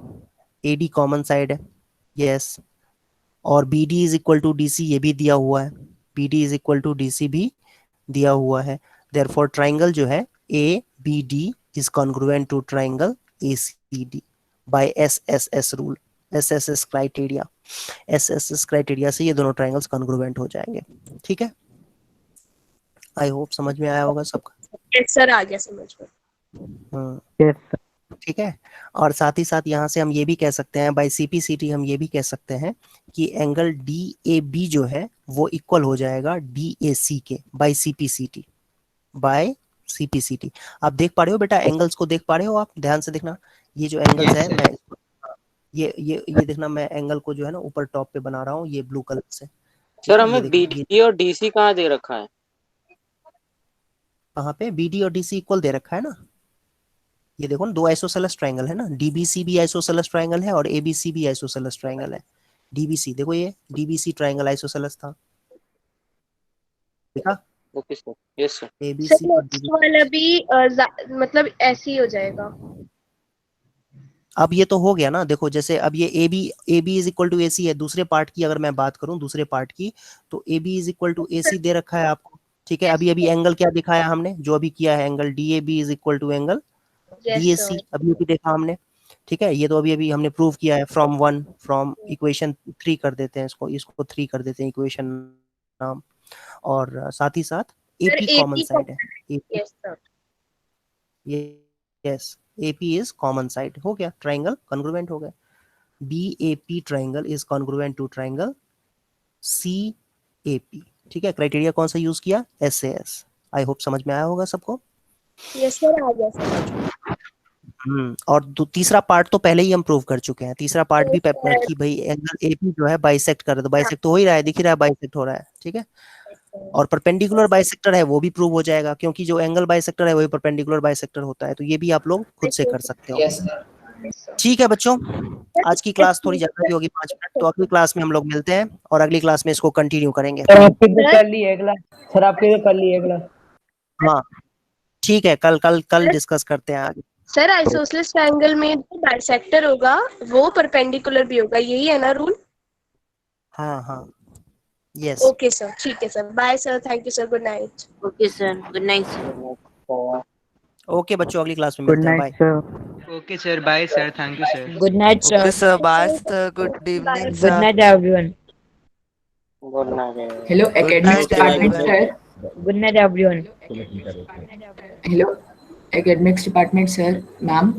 AD कॉमन साइड है, यस। और BD is equal to DC, ये भी दिया हुआ है, BD is equal to DC भी दिया हुआ है। देयरफॉर ट्राइंगल जो है ABD is congruent to triangle ACD by SSS rule, SSS criteria, SSS criteria से ये दोनों ट्राइंगल्स कॉन्ग्रुएंट हो जाएंगे, ठीक है। आई होप समझ में आया होगा सबका। यस सर, आ गया समझ में। ठीक है। और साथ ही साथ यहाँ से हम ये भी कह सकते हैं बाय CPCT, हम ये भी कह सकते हैं कि एंगल DAB जो है वो इक्वल हो जाएगा DAC के बाय CPCT, बाय CPCT। आप देख पा रहे हो बेटा, एंगल्स को देख पा रहे हो आप, ध्यान से देखना। ये जो एंगल्स है, मैं ये देखना, मैं एंगल को जो है ना ऊपर टॉप पे बना रहा हूँ ये ब्लू कलर से। सर हमें BD और DC कहाँ दे रखा है? कहाँ पे BD और DC इक्वल दे रखा है ना, ये देखो ना, दो आइसोसेलेस ट्राइंगल है ना, DBC भी आइसोसेलेस ट्राइंगल है और ABC भी आइसोसेलेस ट्राइंगल है। DBC देखो, ये DBC ट्राइंगल आइसोसेलेस था, देखा। Okay sir, yes sir. ABC और नेक्स्ट वाला भी मतलब ऐसे ही हो जाएगा। अब ये तो हो गया ना, देखो जैसे अब ये AB is equal to AC है। दूसरे पार्ट की अगर मैं बात करूं, दूसरे पार्ट की, तो AB is equal to AC दे रखा है आपको, ठीक है। अभी एंगल क्या दिखाया हमने, जो अभी किया है angle DAB is equal to angle DAC, अभी भी देखा हमने, ठीक है। ये तो अभी हमने प्रूव किया है फ्रॉम इक्वेशन 3 कर देते हैं इसको 3 कर देते हैं इक्वेशन नाम। और साथ ही साथ AP कॉमन साइड है, yes, AP is common side, हो गया, ट्राइंगल कॉन्ग्रुएंट हो गया। BAP triangle is congruent to triangle CAP। ठीक है, क्राइटेरिया कौन सा यूज किया? SAS। आई होप समझ में आया होगा सबको। यस सर, आ गया समझ। और तीसरा पार्ट तो पहले ही हम प्रूव कर चुके हैं। तीसरा पार्ट भी कि भाई एंगल AP जो है बाइसेक्ट कर रहा है, तो बाइसेक्ट तो हो ही रहा है, दिख ही रहा है बाइसेक्ट हो रहा है। ठीक है, और परपेंडिकुलर बाइसेक्टर है वो भी प्रूव हो जाएगा, क्योंकि जो एंगल बाइसेक्टर है वही परपेंडिकुलर बाइसेक्टर होता है। तो ये भी आप लोग खुद से कर सकते हो। Yes sir. ठीक है बच्चों, आज की क्लास थोड़ी ज्यादा ही होगी, 5 मिनट। तो अगली क्लास में हम लोग मिलते हैं और अगली क्लास में इसको कंटिन्यू करेंगे। सर आपकी तो कर ली है क्लास। सर आपकी तो कर ली है क्लास। हाँ ठीक है, कल डिस्कस करते हैं आगे। सर आइसोसेलेस ट्रायंगल में जो बाइसेक्टर होगा वो परपेंडिकुलर भी होगा, यही है ना रूल? हाँ यस। ओके सर, ठीक है sir. Bye sir, thank you sir, good night. Okay sir, good night sir. Okay बच्चों, अगली क्लास में गुड मिलते हैं। Night bye. Sir. Okay, sir. Bye, sir. Thank you, sir. Good night okay sir. Sir, bye sir, good evening good sir. Night everyone. Good night. Hello Good academics night, department everyone. Sir. Good night everyone. Hello academics department sir, ma'am.